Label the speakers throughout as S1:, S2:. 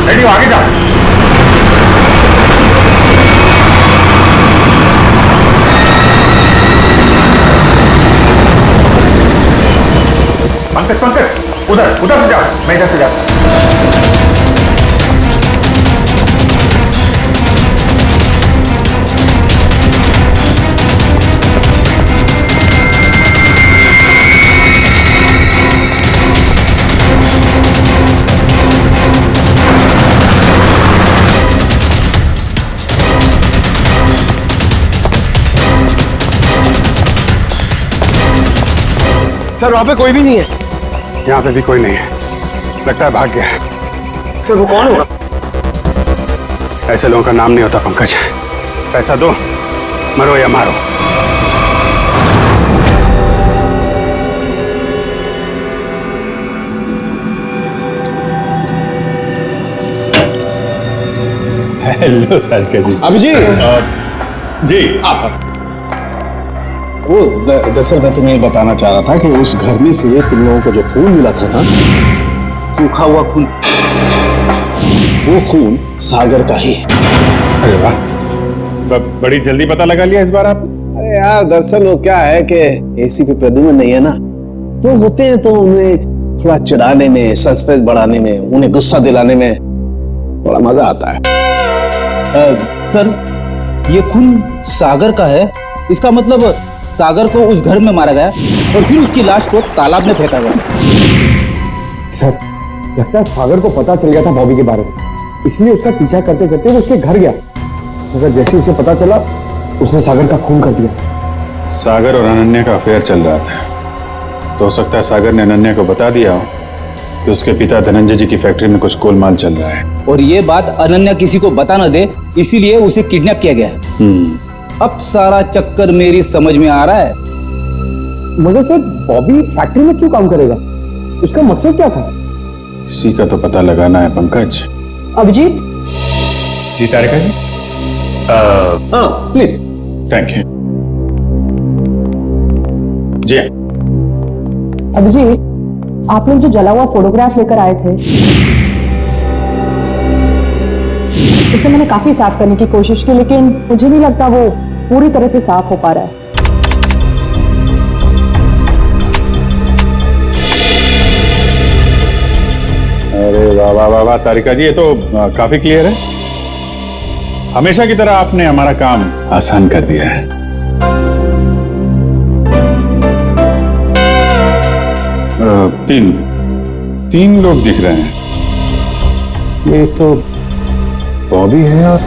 S1: Ready हो, आगे जाओ। पंकज पंकज, उधर उधर से जाओ, मैं इधर से जाता हूं।
S2: सर वहां पे कोई भी नहीं है।
S1: यहाँ पे भी कोई नहीं है, लगता है भाग गया है।
S2: सर वो कौन होगा?
S1: ऐसे लोगों का नाम नहीं होता पंकज। पैसा दो, मरो या मारो।
S3: हेलो सारिका जी।
S2: अभिजीत
S3: जी आप
S2: वो दरअसल मैं तुम्हें बताना चाह रहा था कि उस घर में से तुम लोगों को जो खून मिला था ना, सूखा हुआ खून, वो खून सागर का ही है।
S3: अरे वाह, बड़ी जल्दी पता लगा लिया इस बार आप।
S2: अरे यार दरअसल वो क्या है कि एसीपी प्रद्युम्न नहीं है ना, वो होते हैं तो उन्हें थोड़ा चिढ़ाने में, सस्पेंस बढ़ाने में, उन्हें गुस्सा दिलाने में थोड़ा मजा आता है।
S4: सर ये खून सागर का है, इसका मतलब सागर को उस घर में मारा गया और फिर उसकी लाश को तालाब में फेंका गया।
S5: सर लगता है सागर को पता चल गया था बॉबी के बारे में, इसलिए उसका पीछा करते करते वो उसके घर गया, मगर जैसे उसे पता चला उसने सागर का खून कर दिया।
S3: सागर और अनन्या का अफेयर चल रहा था, तो हो सकता है सागर ने अनन्या को बता दिया हो कि उसके पिता धनंजय जी की फैक्ट्री में कुछ गोलमाल चल रहा है,
S4: और ये बात अनन्या किसी को बता न दे, इसीलिए उसे किडनैप किया गया। अब सारा चक्कर मेरी समझ में आ रहा है।
S5: मगर सर बॉबी फैक्ट्री में क्यों काम करेगा, उसका मकसद क्या था?
S3: इसी का तो पता लगाना है पंकज।
S6: अभिजीत
S3: जी तारिका जी।
S2: हाँ प्लीज।
S3: थैंक यू जी।
S6: अभिजीत, आप लोग जो जला हुआ फोटोग्राफ लेकर आए थे, इसे मैंने काफी साफ करने की कोशिश की, लेकिन मुझे नहीं लगता वो पूरी तरह से साफ हो पा रहा है।
S3: अरे वाह वाह वाह वाह तारिका जी, ये तो काफी क्लियर है। हमेशा की तरह आपने हमारा काम आसान कर दिया है। तीन लोग दिख रहे हैं। ये तो बॉबी है और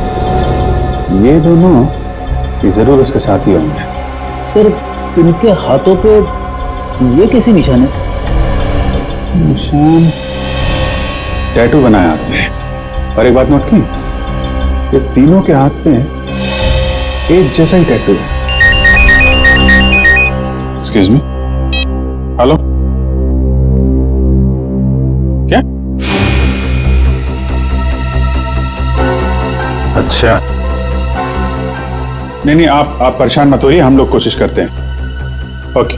S3: ये दोनों, ये जरूर उसके साथ ही होंगे।
S4: सर इनके हाथों पे ये कैसे निशान है?
S3: निशान टैटू बनाया आपने, और एक बात नोट की, ये तीनों के हाथ में एक जैसा ही टैटू है। एक्सक्यूज मी, हेलो, क्या? अच्छा, नहीं आप परेशान मत होइए, हम लोग कोशिश करते हैं। ओके।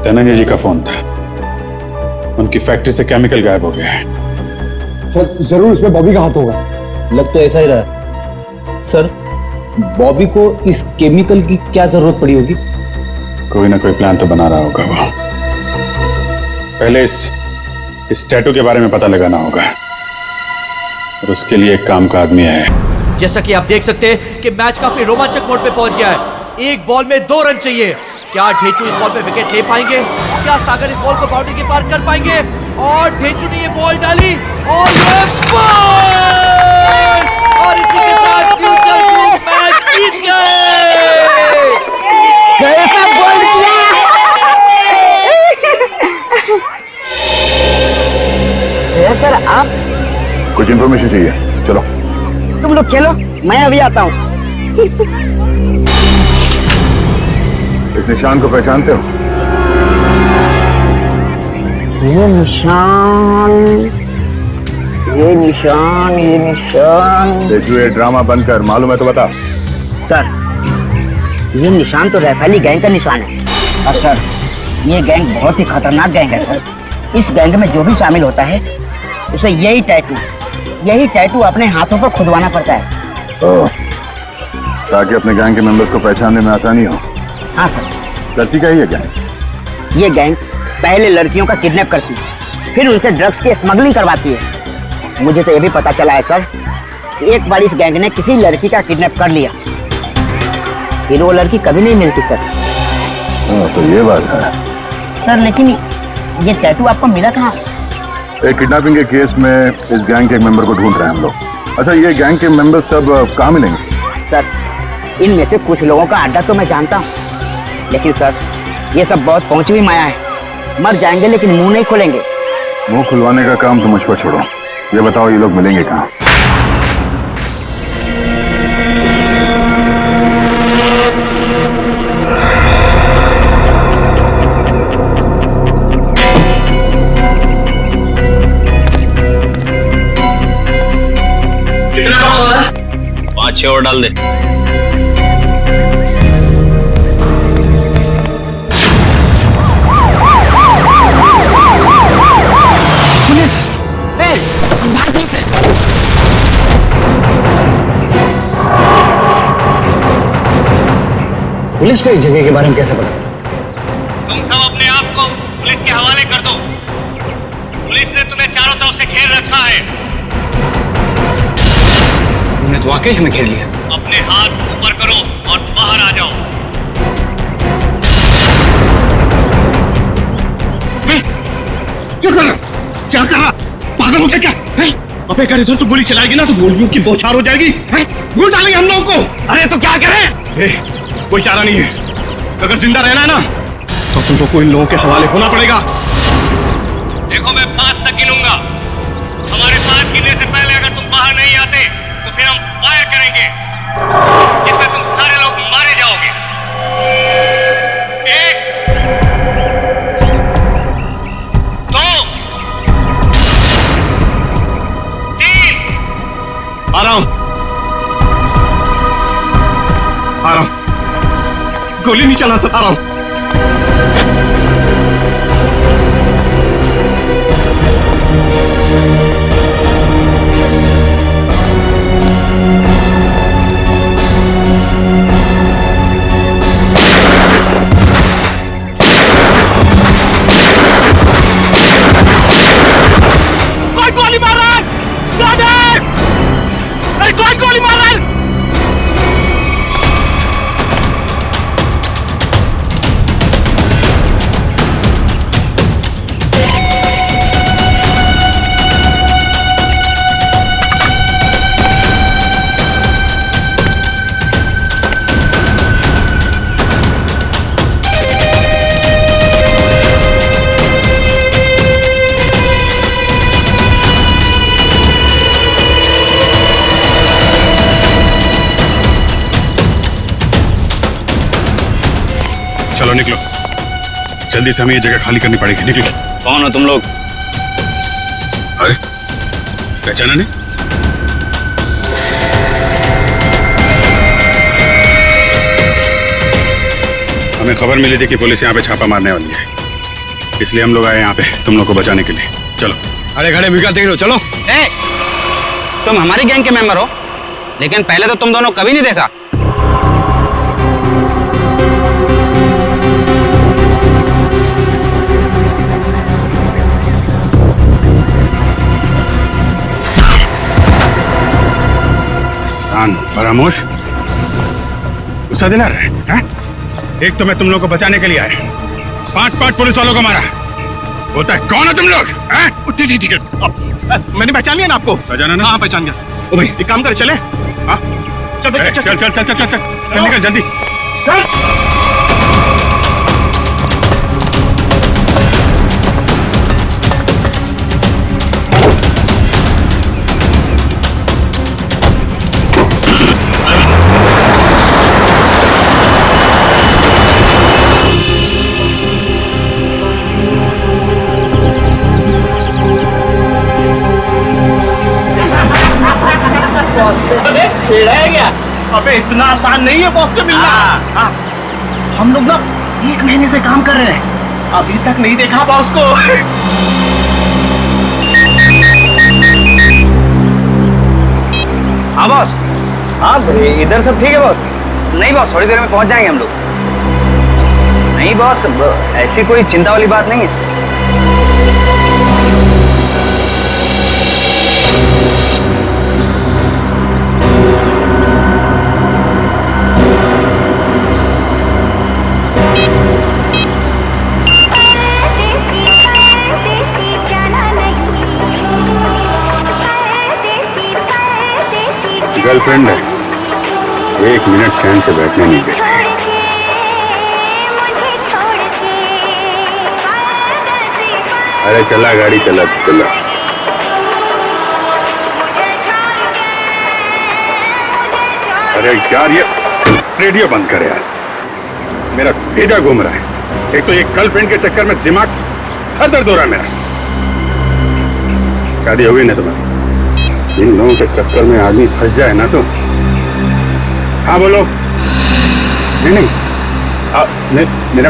S3: धनंजय जी का फोन था, उनकी फैक्ट्री से केमिकल गायब हो गया है।
S5: सर जरूर इसमें बॉबी का हाथ होगा।
S4: लग तो ऐसा ही रहा। सर बॉबी को इस केमिकल की क्या जरूरत पड़ी होगी?
S3: कोई ना कोई प्लान तो बना रहा होगा वो। पहले इस टैटू के बारे में पता लगाना होगा, और उसके लिए एक काम का आदमी है।
S7: जैसा कि आप देख सकते हैं कि मैच काफी रोमांचक मोड पे पहुंच गया है। एक बॉल में 2 रन चाहिए। क्या ढेचू इस बॉल पे विकेट ले पाएंगे? क्या सागर इस बॉल को बाउंड्री के पार कर पाएंगे? और ढेचू ने ये बॉल डाली और ये बॉल, और इसी के साथ फ्यूचर ग्रुप मैच जीत गए।
S8: कैसा बॉल किया सर आप?
S1: कुछ इन्फॉर्मेशन चाहिए, चलो।
S8: तुम लोग खेलो, मैं अभी आता हूँ।
S1: इस निशान को पहचानते हो?
S8: ये निशान, ये निशान, ये निशान।
S1: देखो ये ड्रामा बंद कर, मालूम है तो बता।
S8: सर ये निशान तो रैफेली गैंग का निशान है। और सर ये गैंग बहुत ही खतरनाक गैंग है सर। इस गैंग में जो भी शामिल होता है उसे यही टैटू अपने हाथों पर खुदवाना पड़ता है।
S3: ताकि अपने गैंग के मेंबर्स को पहचानने में आसानी हो।
S8: हाँ सर।
S3: लड़की का ही है गैंग?
S8: ये गैंग पहले लड़कियों का किडनैप करती है, फिर उनसे ड्रग्स की स्मगलिंग करवाती है। मुझे तो ये भी पता चला है सर, एक बार इस गैंग ने किसी लड़की का किडनैप कर लिया, फिर वो लड़की कभी नहीं मिलती सर।
S3: तो ये बात है
S8: सर। लेकिन ये टैटू आपको मिला कहाँ?
S3: एक किडनैपिंग के केस में इस गैंग के एक मेंबर को ढूंढ रहे हैं हम लोग। अच्छा, ये गैंग के मेंबर्स सब कहाँ मिलेंगे?
S8: सर, इनमें से कुछ लोगों का अड्डा तो मैं जानता हूँ, लेकिन सर ये सब बहुत पहुंची हुई माया है। मर जाएंगे लेकिन मुंह नहीं खोलेंगे।
S3: मुंह खुलवाने का काम तो मुझ पर छोड़ो, ये बताओ ये लोग मिलेंगे कहाँ?
S2: कितना बॉक्स हो रहा है?
S9: 5-6 और डाल दे।
S2: पुलिस! ए, भाग पुलिस! पुलिस को इस जगह के बारे में कैसे पता चला?
S9: तुम सब अपने आप को पुलिस के हवाले कर दो। पुलिस ने तुम्हें चारों तरफ से घेर रखा है।
S2: उन्होंने तो वाकई हमें घेर लिया।
S9: अपने हाथ ऊपर करो और बाहर आ जाओ।
S2: क्या कर रहा? पागल हो गया क्या? अबे अगर इधर से गोली चलाएगी ना तो गोलियों की बौछार हो जाएगी। गोली डालेंगे हम लोगों को। अरे तो क्या करें? कोई चारा नहीं है। अगर जिंदा रहना है ना तो तुम लोग को इन लोगों के हवाले होना पड़ेगा।
S9: देखो, मैं 5 तक गिनूंगा। हमारे 5 गिनने से पहले अगर तुम बाहर नहीं आते तो फिर हम फायर करेंगे, जिसमें तुम सारे लोग मारे जाओगे। 1 2 3।
S2: आ रहा हूं। गोली नहीं चला सकता। आ रहा हूं।
S9: कौन गोली मार रहा है? कौन है? अरे कौन गोली मार रहा है?
S1: चलो निकलो, जल्दी से हमें ये जगह खाली करनी पड़ेगी। निकलो।
S9: कौन हो तुम लोग?
S1: अरे पहचाना नहीं? हमें खबर मिली थी कि पुलिस यहाँ पे छापा मारने वाली है, इसलिए हम लोग आए यहाँ पे तुम लोग को बचाने के लिए। चलो।
S2: अरे खड़े मिल देख लो। चलो।
S10: तुम हमारी गैंग के मेंबर हो, लेकिन पहले तो तुम दोनों कभी नहीं देखा।
S1: सान फरामोश, गुस्सा दिला रहे हैं? एक तो मैं तुम लोग को बचाने के लिए आया, 5 पुलिस वालों को मारा। बोलता है कौन हो तुम लोग?
S2: ठीक है, मैंने पहचान लिया ना आपको।
S1: पहचाना ना?
S2: हाँ पहचान गया। ओ भाई एक काम कर, चले।
S1: हाँ
S2: चल
S1: चल चल चल चल चल निकल जल्दी।
S2: अबे इतना आसान नहीं है बॉस से मिलना। हम लोग ना 1 महीने से काम कर रहे हैं, अभी तक नहीं देखा बॉस को।
S10: हाँ इधर सब ठीक है बॉस। नहीं बॉस, थोड़ी देर में पहुंच जाएंगे हम लोग। नहीं बॉस, ऐसी कोई चिंता वाली बात नहीं है।
S3: गर्लफ्रेंड है, एक मिनट चैन से बैठने नहीं दे। अरे चला गाड़ी, चला चला। अरे यार ये रेडियो बंद कर यार, मेरा भेजा घूम रहा है। एक तो ये गर्लफ्रेंड के चक्कर में दिमाग सर दर्द हो रहा है मेरा। शादी हो गई ना तुम्हारी, इन लोगों के चक्कर में आदमी फंस जाए ना तो। हाँ बोलो। नहीं नहीं, मेरा,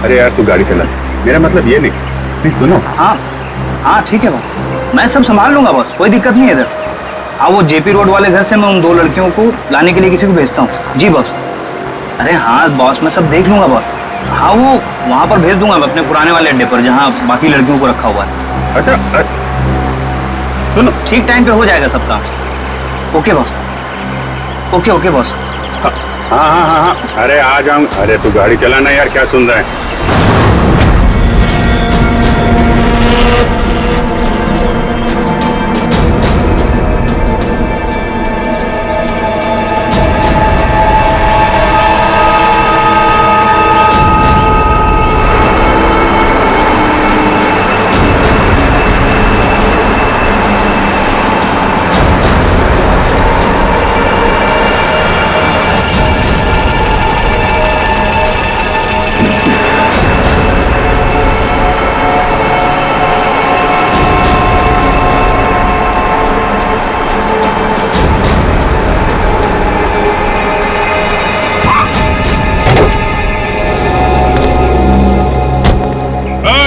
S3: अरे यार तू गाड़ी चला, मेरा मतलब ये नहीं सुनो।
S10: हाँ हाँ ठीक है बॉस, मैं सब संभाल लूंगा बॉस, कोई दिक्कत नहीं है इधर। हाँ वो जेपी रोड वाले घर से मैं उन 2 लड़कियों को लाने के लिए किसी को भेजता हूँ। जी बॉस। अरे हाँ बॉस, मैं सब देख लूंगा बॉस। हाँ वो वहाँ पर भेज दूंगा मैं अपने पुराने वाले अड्डे पर जहाँ बाकी लड़कियों को रखा हुआ है।
S3: अच्छा सुनो,
S10: ठीक टाइम पे हो जाएगा सब काम। Okay boss, okay okay boss.
S3: हाँ हाँ हाँ हाँ, अरे आ जाऊँ। अरे तू गाड़ी चलाना यार, क्या सुन रहा है।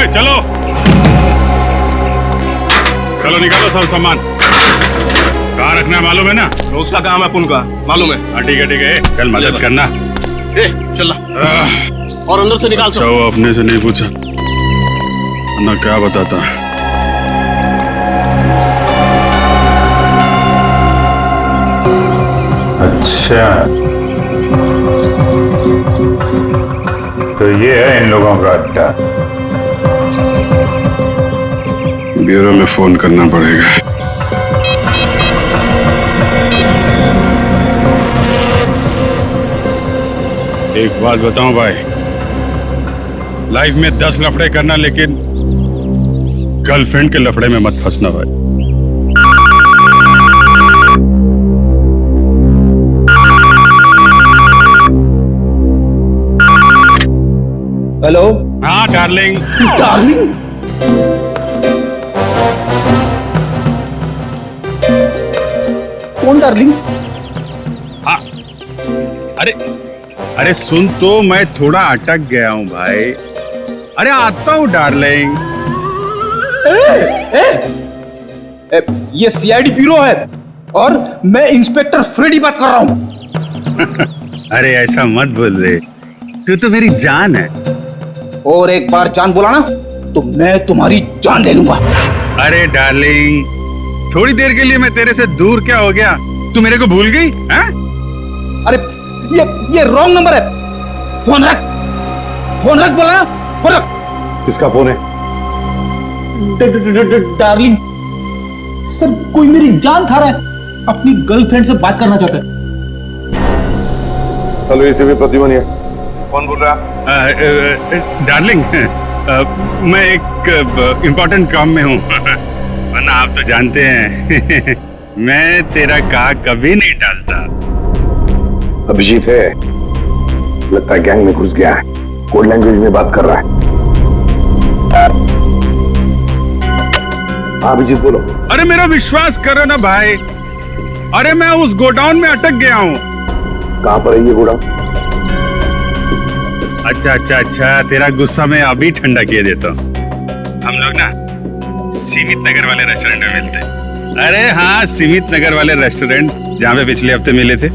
S3: चलो चलो निकालो सब सामान। कहाँ रखना है मालूम है ना?
S1: उसका काम है, पुन का मालूम है।
S3: हाँ ठीक है, चल मदद करना।
S1: चल और अंदर से निकाल।
S3: अच्छा वो अपने से नहीं पूछा ना, क्या बताता। अच्छा तो ये है इन लोगों का अड्डा। ब्यूरो में फोन करना पड़ेगा। एक बात बताऊं भाई, लाइफ में 10 लफड़े करना, लेकिन गर्लफ्रेंड के लफड़े में मत फंसना भाई।
S4: हेलो।
S3: हाँ डार्लिंग।
S4: डार्लिंग? कौन डार्लिंग?
S3: हाँ अरे सुन तो, मैं थोड़ा अटक गया हूँ भाई। अरे आता हूँ डार्लिंग।
S4: ये सीआईडी ब्यूरो है और मैं इंस्पेक्टर फ्रेडी बात कर रहा हूँ।
S3: अरे ऐसा मत बोल रे, तू तो मेरी जान है।
S4: और एक बार जान बोला ना तो मैं तुम्हारी जान ले लूंगा।
S3: अरे डार्लिंग, थोड़ी देर के लिए मैं तेरे से दूर क्या हो गया? तू मेरे को भूल गई हैं?
S4: अरे ये रॉन्ग नंबर है। फोन रख, फोन रख, बोला ना, फोन रख।
S5: किसका फोन है?
S4: डार्लिंग सर, कोई मेरी जान खा रहा है, अपनी गर्लफ्रेंड से बात करना चाहता है।
S5: हेलो, ये भी प्रतिमा है। कौन बोल रहा है?
S3: डार्लिंग, मैं एक इम्पोर्टेंट काम में हूँ, वरना आप तो जानते हैं मैं तेरा कहा कभी नहीं टालता।
S5: अभिजीत है, लगता है गैंग में घुस गया है, कोड लैंग्वेज में बात कर रहा है। हाँ अभिजीत बोलो।
S3: अरे मेरा विश्वास करो ना भाई, अरे मैं उस गोडाउन में अटक गया हूँ।
S5: कहाँ पर है ये गोडाउन?
S3: अच्छा, तेरा गुस्सा मैं अभी ठंडा किए देता हूँ। हम लोग ना सीमित नगर वाले रेस्टोरेंट में मिलते हैं। अरे हाँ, सीमित नगर वाले रेस्टोरेंट जहाँ पे पिछले हफ्ते मिले थे।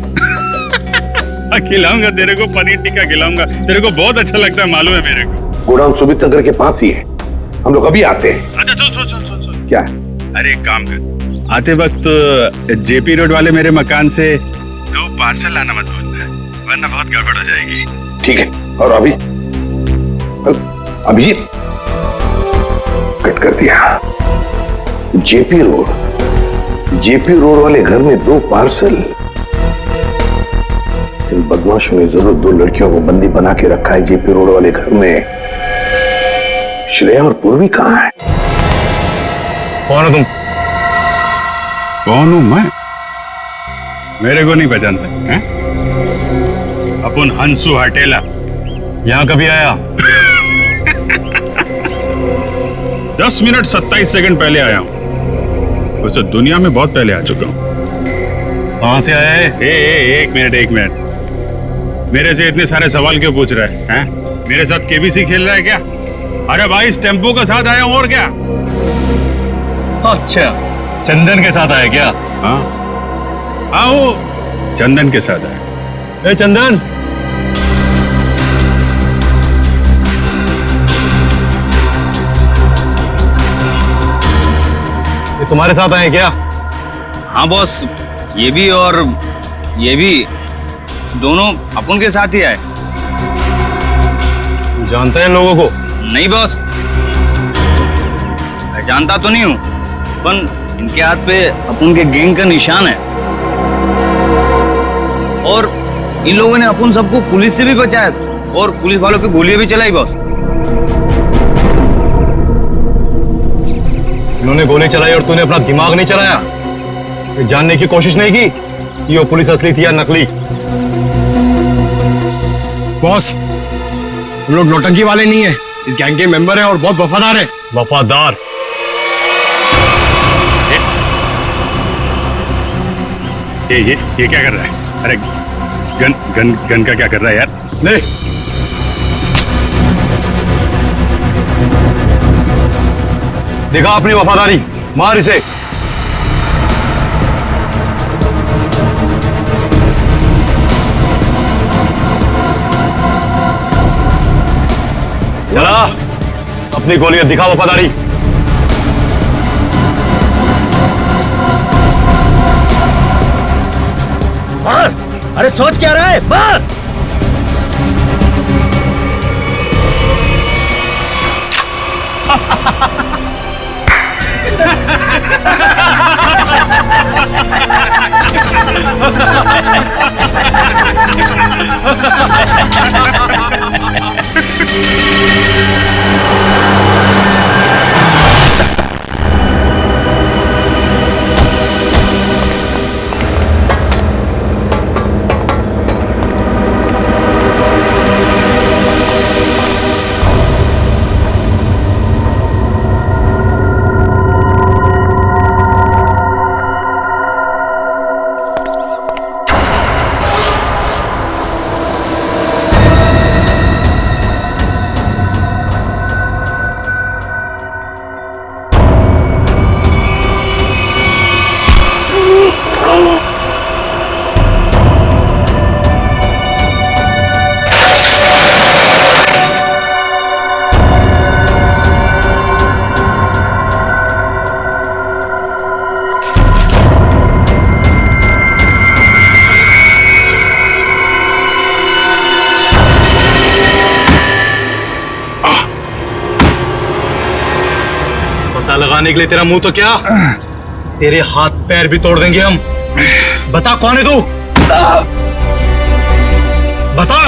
S3: खिलाऊंगा तेरे को, पनीर टिक्का खिलाऊंगा तेरे को, बहुत अच्छा लगता है, मालूम है मेरे को।
S11: गोडाउन सुमित नगर के पास ही है, हम लोग अभी आते हैं।
S3: अच्छा सुन।
S11: क्या?
S3: अरे एक काम कर, आते वक्त जेपी रोड वाले मेरे मकान से 2 पार्सल लाना मत भूलना, वरना बहुत गड़बड़ हो जाएगी।
S11: ठीक है। और अभिजीत कट कर दिया। जेपी रोड वाले घर में 2 पार्सल। इन बदमाशों ने जरूर 2 लड़कियों को बंदी बना के रखा है जेपी रोड वाले घर में। श्रेया और पूर्वी कहां है?
S3: कौन हो तुम? कौन हूं मैं? मेरे को नहीं पहचानता हैं? अपन हंसू हटेला।
S1: यहाँ कभी आया?
S3: 10 मिनट 27 सेकंड पहले आया हूं। वैसे दुनिया में बहुत पहले आ चुका हूं।
S1: कहां से आया है?
S3: एक मिनट। मेरे से इतने सारे सवाल क्यों पूछ रहा है? हैं? मेरे साथ केबीसी खेल रहा है क्या? अरे भाई, इस टेम्पो के साथ आया हूं, और क्या?
S1: अच्छा, चंदन के साथ आया क्या?
S3: हाँ, वो चंदन के साथ आया।
S1: ए चंदन, ये तुम्हारे साथ आए क्या?
S10: हाँ बॉस, ये भी और ये भी, दोनों अपन के साथ ही आए।
S1: जानते हैं लोगों को?
S10: नहीं बॉस, मैं जानता तो नहीं हूँ, पर इनके हाथ पे अपन के गैंग का निशान है। और इन लोगों ने अपन सबको पुलिस से भी बचाया और पुलिस वालों पे गोलियां भी चलाई बॉस।
S1: इन्होंने गोली चलाई और तूने अपना दिमाग नहीं चलाया? ये जानने की कोशिश नहीं की कि वो पुलिस असली थी या नकली?
S5: बॉस, हम लोग नौटंकी वाले नहीं है, इस गैंग के मेंबर हैं और बहुत वफादार है।
S1: वफादार?
S3: ये क्या कर रहा है? अरे गन का क्या कर रहा है यार?
S1: ले, देखा अपनी वफादारी, मार इसे। चला, अपनी गोलियां दिखा वफादारी।
S7: अरे सोच क्या रहा है? मार!
S1: पता लगाने के लिए तेरा मुंह तो क्या, तेरे हाथ पैर भी तोड़ देंगे हम। बता कौन है तू? बता।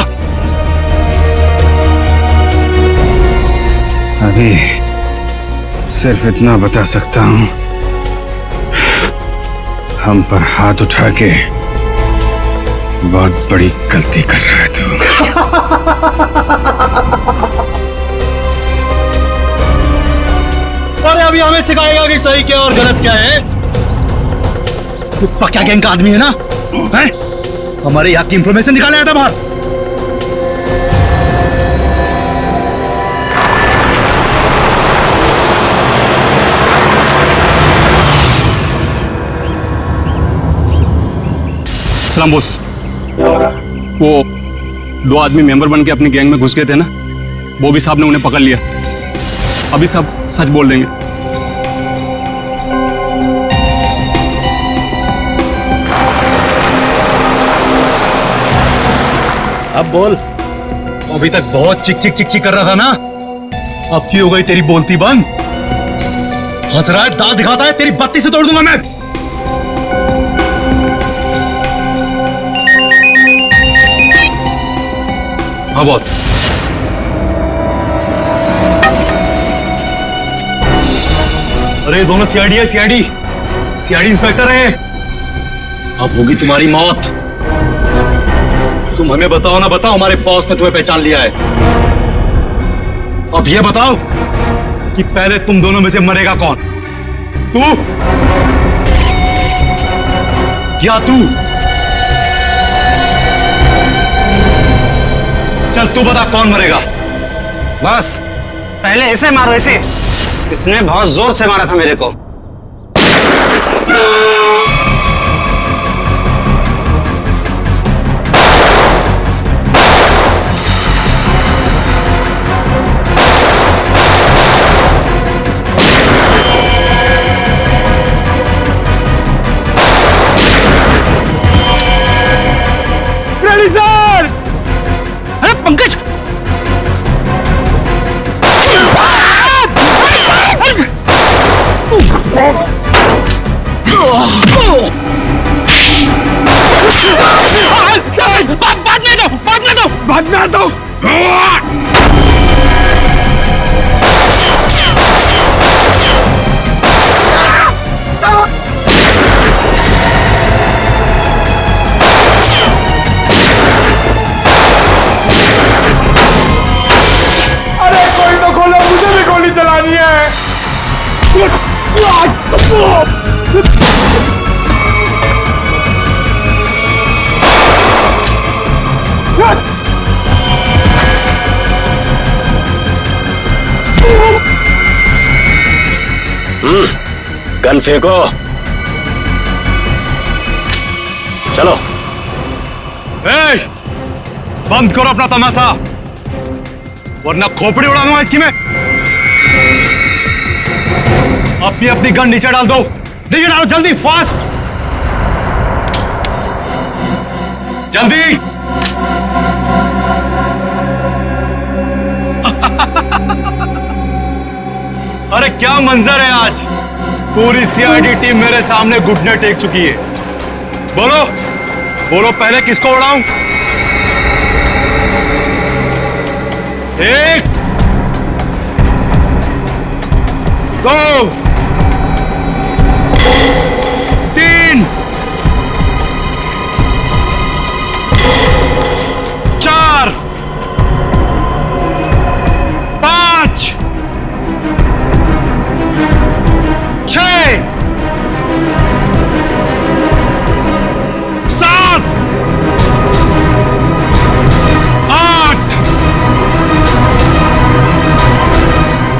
S3: अभी सिर्फ इतना बता सकता हूं, हम पर हाथ उठा के बहुत बड़ी गलती कर रहा है तू।
S1: अरे अभी हमें सिखाएगा कि सही क्या और गलत क्या है? तू पक्का गैंग का आदमी है ना? हैं? हमारे यहाँ की इंफॉर्मेशन निकाला था बाहर। सलाम बॉस। वो 2 आदमी मेंबर बन के अपनी गैंग में घुस गए थे ना, बॉबी साहब ने उन्हें पकड़ लिया। अभी सब सच बोल देंगे।
S12: अब बोल। अभी तक बहुत चिक चिक चिक चिक कर रहा था ना, अब की हो गई तेरी बोलती बंद? हंस रहा है, दांत दिखाता है, तेरी बत्ती से तोड़ दूंगा मैं। हाँ बॉस। अरे दोनों सीआईडी है, सीआईडी इंस्पेक्टर है। अब होगी तुम्हारी मौत। तुम हमें बताओ ना, बताओ हमारे बॉस ने तुम्हें पहचान लिया है। अब ये बताओ कि पहले तुम दोनों में से मरेगा कौन, तू या तू? चल तू बता कौन मरेगा।
S13: बस पहले ऐसे मारो, ऐसे। इसने बहुत जोर से मारा था मेरे को।
S9: अरे पंकज, बाद में दो।
S3: अरे कोई तो खोलो, मुझे भी गोली चलानी है।
S11: गन फेंको। चलो।
S12: ए, बंद करो अपना तमाशा, वरना खोपड़ी उड़ा दूंगा इसकी मैं। अपनी अपनी गन नीचे डाल दो, नीचे डालो जल्दी, फास्ट, जल्दी। अरे क्या मंजर है आज, पूरी सीआईडी टीम मेरे सामने घुटने टेक चुकी है। बोलो बोलो, पहले किसको उड़ाऊं? 1 2 3 4 5 6 7 8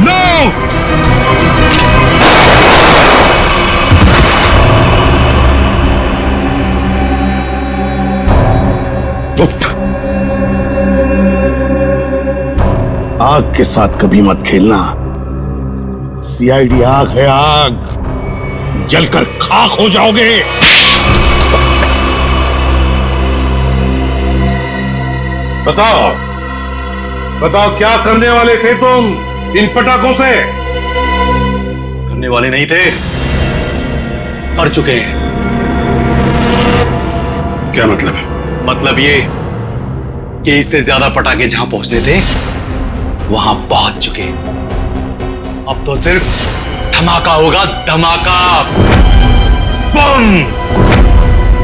S12: 9
S11: आग के साथ कभी मत खेलना। सीआईडी आग है, आग, जलकर खाक हो जाओगे। बताओ बताओ, क्या करने वाले थे तुम इन पटाखों से?
S12: करने वाले नहीं थे, कर चुके हैं।
S1: क्या मतलब?
S12: मतलब ये कि इससे ज्यादा पटाखे जहां पहुंचने थे वहां पहुंच चुके। अब तो सिर्फ धमाका होगा, धमाका। बम!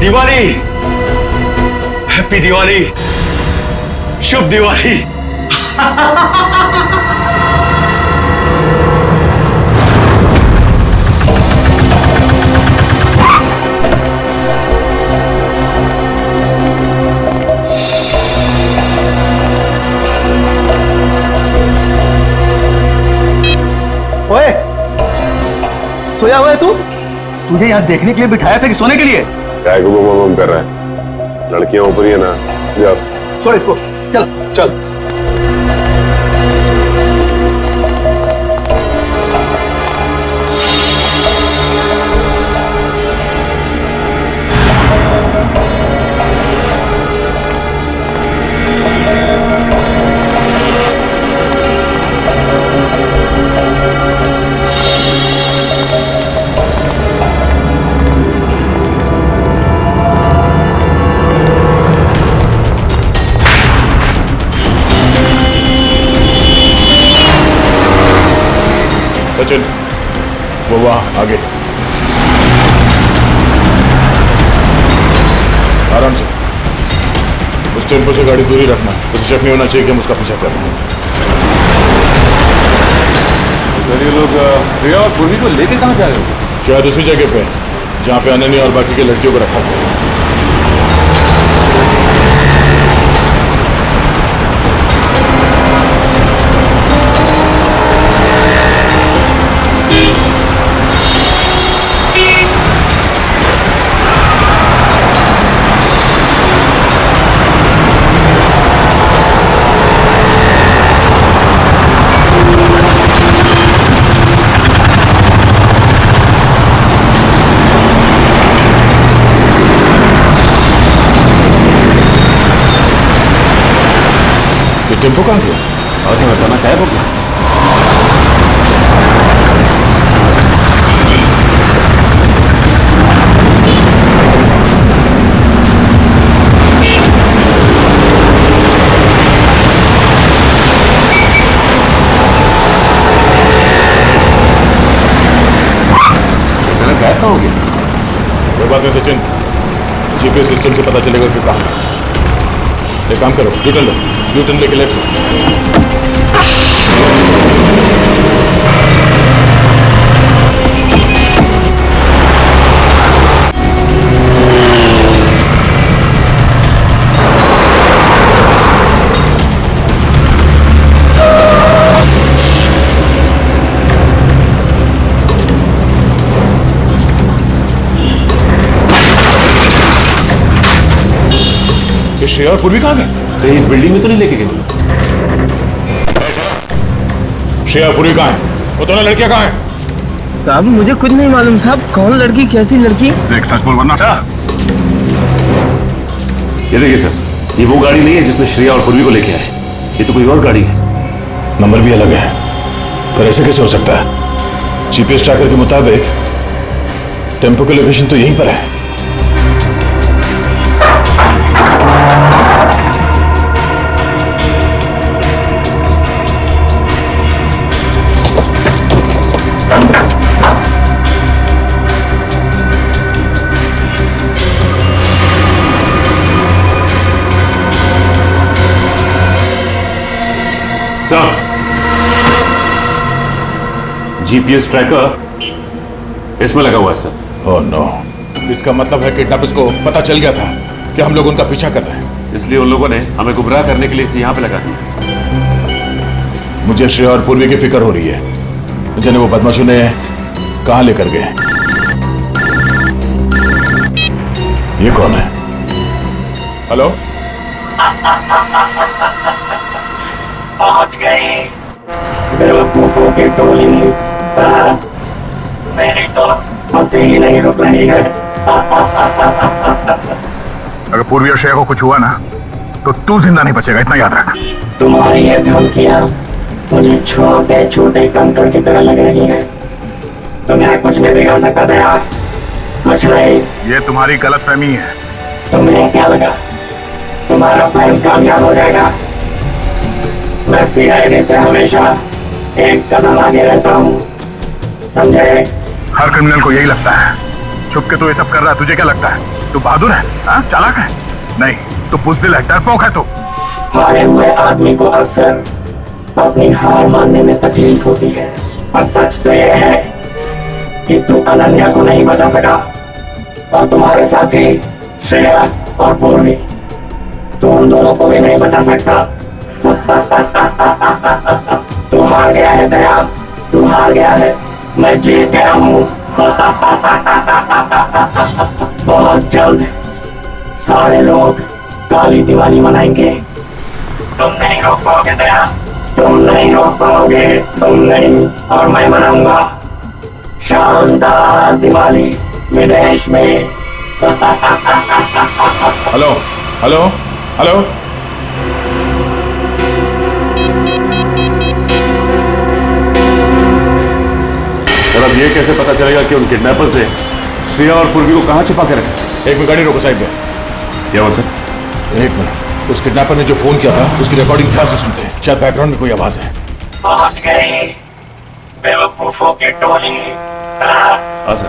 S12: दिवाली, हैप्पी दिवाली, शुभ दिवाली।
S10: ओए, सोया हुआ है तू? तुझे यहाँ देखने के लिए बिठाया था कि सोने के लिए?
S3: क्या बम कर रहा है? लड़कियां ऊपर ही है ना, जाओ।
S2: छोड़ इसको, चल चल।
S1: सचिन, वो वहां आगे। आराम से। उस टेम्पो से गाड़ी दूरी रखना, उसे शक नहीं होना चाहिए कि हम उसका पीछा कर रहे हैं।
S12: सर, ये लोग प्रिया और पूर्वी को लेके कहाँ जा रहे हो?
S1: शायद उसी जगह पे जहाँ पे अनन्या और बाकी की लड़कियों को रखा था। टेम्पो कहाँ गया?
S12: आसिम अचानक गायब हो गया। अचानक गायब कहाँ हो गया?
S1: कोई बात नहीं सचिन, जीपीएस सिस्टम से पता चलेगा कि कहाँ है। एक काम करो, यूटर्न लो, यूटर्न लेके लेफ्ट लो।
S12: ये श्रेया और पूर्वी कहाँ गए? कहीं इस बिल्डिंग में तो नहीं लेके गए?
S1: श्रेया और पूर्वी कहाँ है? वो दोनों लड़कियां कहाँ हैं?
S14: साहब मुझे कुछ नहीं मालूम साहब, कौन लड़की कैसी लड़की?
S3: देख, सच बोल वरना।
S12: ये देखिए सर, ये वो गाड़ी नहीं है जिसमें श्रेया और पूर्वी को लेके आए। ये तो कोई और गाड़ी है।
S1: नंबर भी अलग है, पर ऐसे कैसे हो सकता है? जीपीएस ट्रैकर के मुताबिक टेम्पो की लोकेशन तो यहीं पर है।
S12: जीपीएस ट्रैकर इसमें लगा हुआ है सर।
S1: ओह नो, इसका मतलब है किडनैपर्स को पता चल गया था कि हम लोग उनका पीछा कर रहे हैं,
S12: इसलिए उन लोगों ने हमें गुमराह करने के लिए इसे यहाँ पे लगा दिया।
S1: मुझे श्रेया और पूर्वी की फिक्र हो रही है, जिन्हें वो बदमाशों ने कहां लेकर गए। ये कौन है? हेलो,
S15: पहुंच गए बेवकूफों की टोली। मेरी तो हंसी ही नहीं रुक रही है।
S3: अगर पूर्वी और श्रेया को कुछ हुआ ना, तो तू जिंदा नहीं बचेगा, इतना याद रख।
S15: तुम्हारी ये धमकियां मुझे छोटे छोटे कंकड़ की तरह लग रही हैं। तुम्हें कुछ नहीं बिगाड़ सकता था यार, कुछ नहीं।
S3: ये तुम्हारी गलतफहमी है।
S15: तुम्हें क्या लगा तुम्हारा प्लान कामयाब हो जाएगा? मैं सीआईडी से हमेशा एक कदम आगे रहता हूँ, समझे?
S3: हर क्रिमिनल को यही लगता है। छुप के तू ये सब कर रहा है, तुझे क्या लगता है? तू बहादुर है, हाँ? चालाक है? नहीं, तू बुज़दिल है, डरपोक है तू।
S15: हारे हुए आदमी को अक्सर अपनी हार मानने में तकलीफ होती है, और सच तो यह है कि तू अनन्या को नहीं बचा सका, और तुम्हारे साथी श्रेया और पूर्वी, तू उन दोनों को भी नहीं बचा सकता। तू हार गया है दया, तू हार गया है, मैं जीत गया हूँ। बहुत जल्द सारे लोग काली दिवाली मनाएंगे। तुम नहीं रोक पाओगे दया, तुम नहीं रोक पाओगे, तुम नहीं। और मैं मनाऊंगा शानदार दिवाली विदेश में।
S3: Hello hello hello. सर अब ये कैसे पता चलेगा कि उन किडनैपर्स ने श्रेया और पूर्वी को कहाँ छुपा के रखा?
S1: एक मिनट गाड़ी रोको साइड पे।
S3: क्या हुआ सर?
S1: एक मिनट, उस किडनैपर ने जो फोन किया था उसकी रिकॉर्डिंग ध्यान से सुनते हैं, शायद बैकग्राउंड में कोई आवाज है।
S15: पहुंच गई बेवकूफों की टोली।
S3: हाँ सर,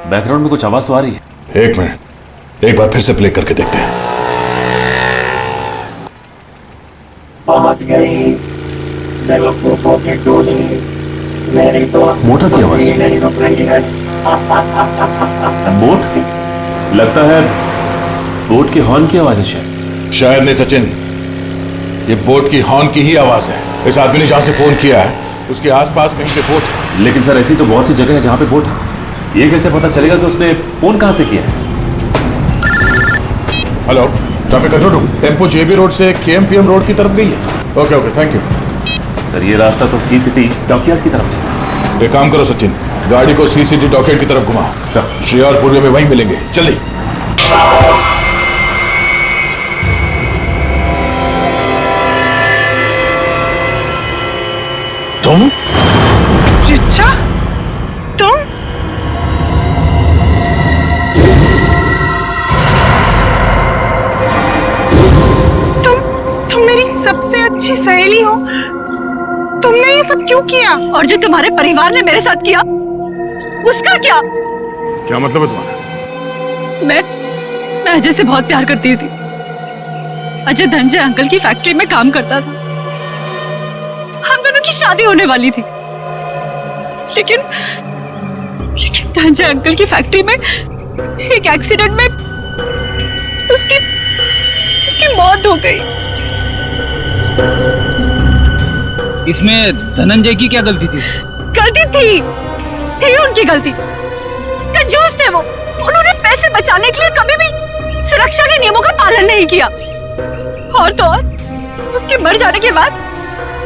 S3: बैकग्राउंड में कुछ आवाज तो आ रही है।
S1: एक मिनट, एक बार फिर से प्ले करके देखते हैं।
S15: पहुंच गई बेवकूफों की टोली। मेरी तो
S3: मोटर की आवाज
S15: नहीं रुक रही है।
S3: बोट? लगता है बोट के हॉर्न की आवाज है
S1: शायद नहीं सचिन, ये बोट की हॉर्न की ही आवाज है। इस आदमी ने जहां से फोन किया है उसके आसपास कहीं पे बोट है।
S3: लेकिन सर ऐसी तो बहुत सी जगह है जहां पे बोट है। ये कैसे पता चलेगा कि उसने फोन कहां से किया है?
S1: Hello, traffic control room, tempo JB road से केएमपीएम रोड की तरफ गई है। Okay okay, thank you
S3: sir. ये रास्ता तो सी सिटी डॉकयार्ड की तरफ जाता है।
S1: एक काम करो सचिन, गाड़ी को सी सिटी डॉकयार्ड की तरफ घुमाओ।
S3: सर
S1: श्रेया और पूर्वी में वहीं मिलेंगे, जल्दी।
S13: तुम?
S16: रिचा, तुम? तुम मेरी सबसे अच्छी सहेली हो। तुमने ये सब क्यों किया?
S17: और जो तुम्हारे परिवार ने मेरे साथ किया उसका क्या?
S1: क्या मतलब है तुम्हारा?
S17: मैं अजय से बहुत प्यार करती थी। अजय धनंजय अंकल की फैक्ट्री में काम करता था। हम दोनों की शादी होने वाली थी, लेकिन धनंजय अंकल की फैक्ट्री में एक एक्सीडेंट में उसकी मौत हो गई।
S4: इसमें धनंजय की क्या गलती थी?
S17: गलती थी उनकी गलती। कंजूस थे वो। उन्होंने पैसे बचाने के लिए कभी भी सुरक्षा के नियमों का पालन नहीं किया। और तो और उसके मर जाने के बाद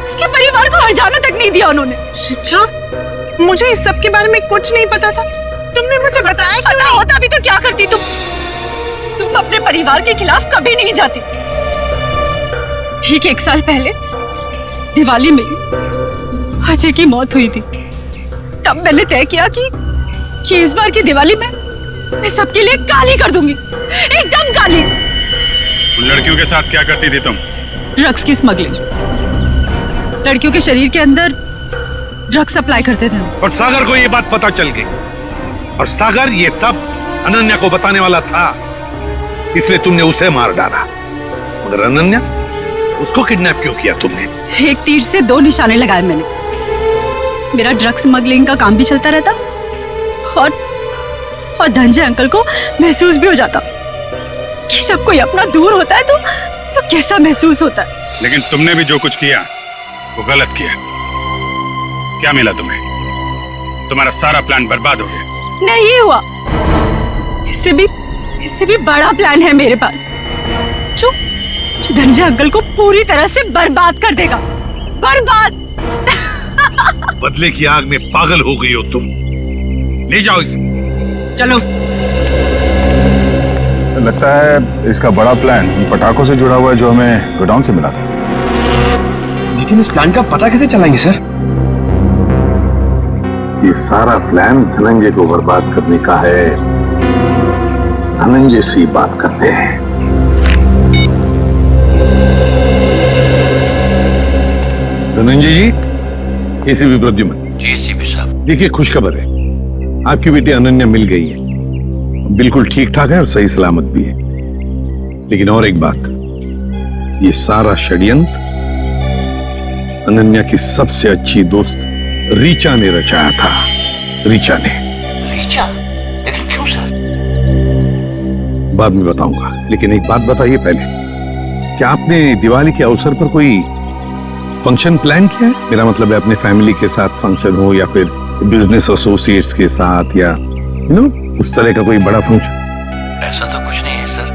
S17: उसके परिवार को हर्जाना तक नहीं दिया उन्होंने।
S16: रिचा, मुझे इस सब के बारे में कुछ नहीं पता था। तुमने मुझे बताया क्यों?
S17: पता होता भी तो क्या करती तुम अपने परिवार के खिलाफ कभी नहीं जाती। ठीक 1 साल पहले दिवाली में अजय की मौत हुई थी। तब मैंने तय किया कि इस बार की दिवाली में मैं सबके लिए काली कर दूंगी, एकदम काली।
S1: उन लड़कियों के साथ क्या करती थी तुम?
S17: ड्रग्स की स्मगलिंग, लड़कियों के शरीर के अंदर ड्रग्स सप्लाई करते थे।
S11: और सागर को ये बात पता चल गई, और सागर ये सब अनन्या को बताने वाला था, इसलिए तुमने उसे मार डाला। मगर अनन्या, उसको किडनैप क्यों किया तुमने?
S17: एक तीर से 2 निशाने लगाए मैंने। मेरा ड्रग्स स्मगलिंग का काम भी चलता रहता और धनंजय अंकल को महसूस भी हो जाता कि जब कोई अपना दूर होता है तो कैसा महसूस होता है।
S1: लेकिन तुमने भी जो कुछ किया वो गलत किया। क्या मिला तुम्हें? तुम्हारा सारा प्लान बर्बाद हो गया।
S17: नहीं हुआ, इससे भी बड़ा प्लान है मेरे पास, जो धनंजय अंकल को पूरी तरह से बर्बाद कर देगा। बर्बाद।
S11: बदले की आग में पागल हो गई हो तुम। ले जाओ इसे।
S17: चलो।
S3: लगता है इसका बड़ा प्लान उन पटाखों से जुड़ा हुआ है जो हमें गोडाउन से मिला था।
S5: लेकिन इस प्लान का पता कैसे चलाएंगे सर?
S11: ये सारा प्लान धनंजय को बर्बाद करने का है। धनंजय से बात करते हैं। धनंजय जी, एसीपी प्रद्युमन।
S18: जी एसीपी साहब।
S11: देखिए, खुशखबर है, आपकी बेटी अनन्या मिल गई है, बिल्कुल ठीक ठाक है और सही सलामत भी है। लेकिन और एक बात, ये सारा षड्यंत्र अनन्या की सबसे अच्छी दोस्त रीचा ने रचाया था। रीचा ने।
S18: रीचा? लेकिन क्यों सर?
S11: बाद में बताऊंगा, लेकिन एक बात बताइए पहले, क्या आपने दिवाली के अवसर पर कोई फंक्शन प्लान किया है? मेरा मतलब है अपने फैमिली के साथ फंक्शन हो या फिर बिजनेस एसोसिएट्स के साथ, या उस तरह का कोई बड़ा फंक्शन।
S18: ऐसा तो कुछ नहीं है सर।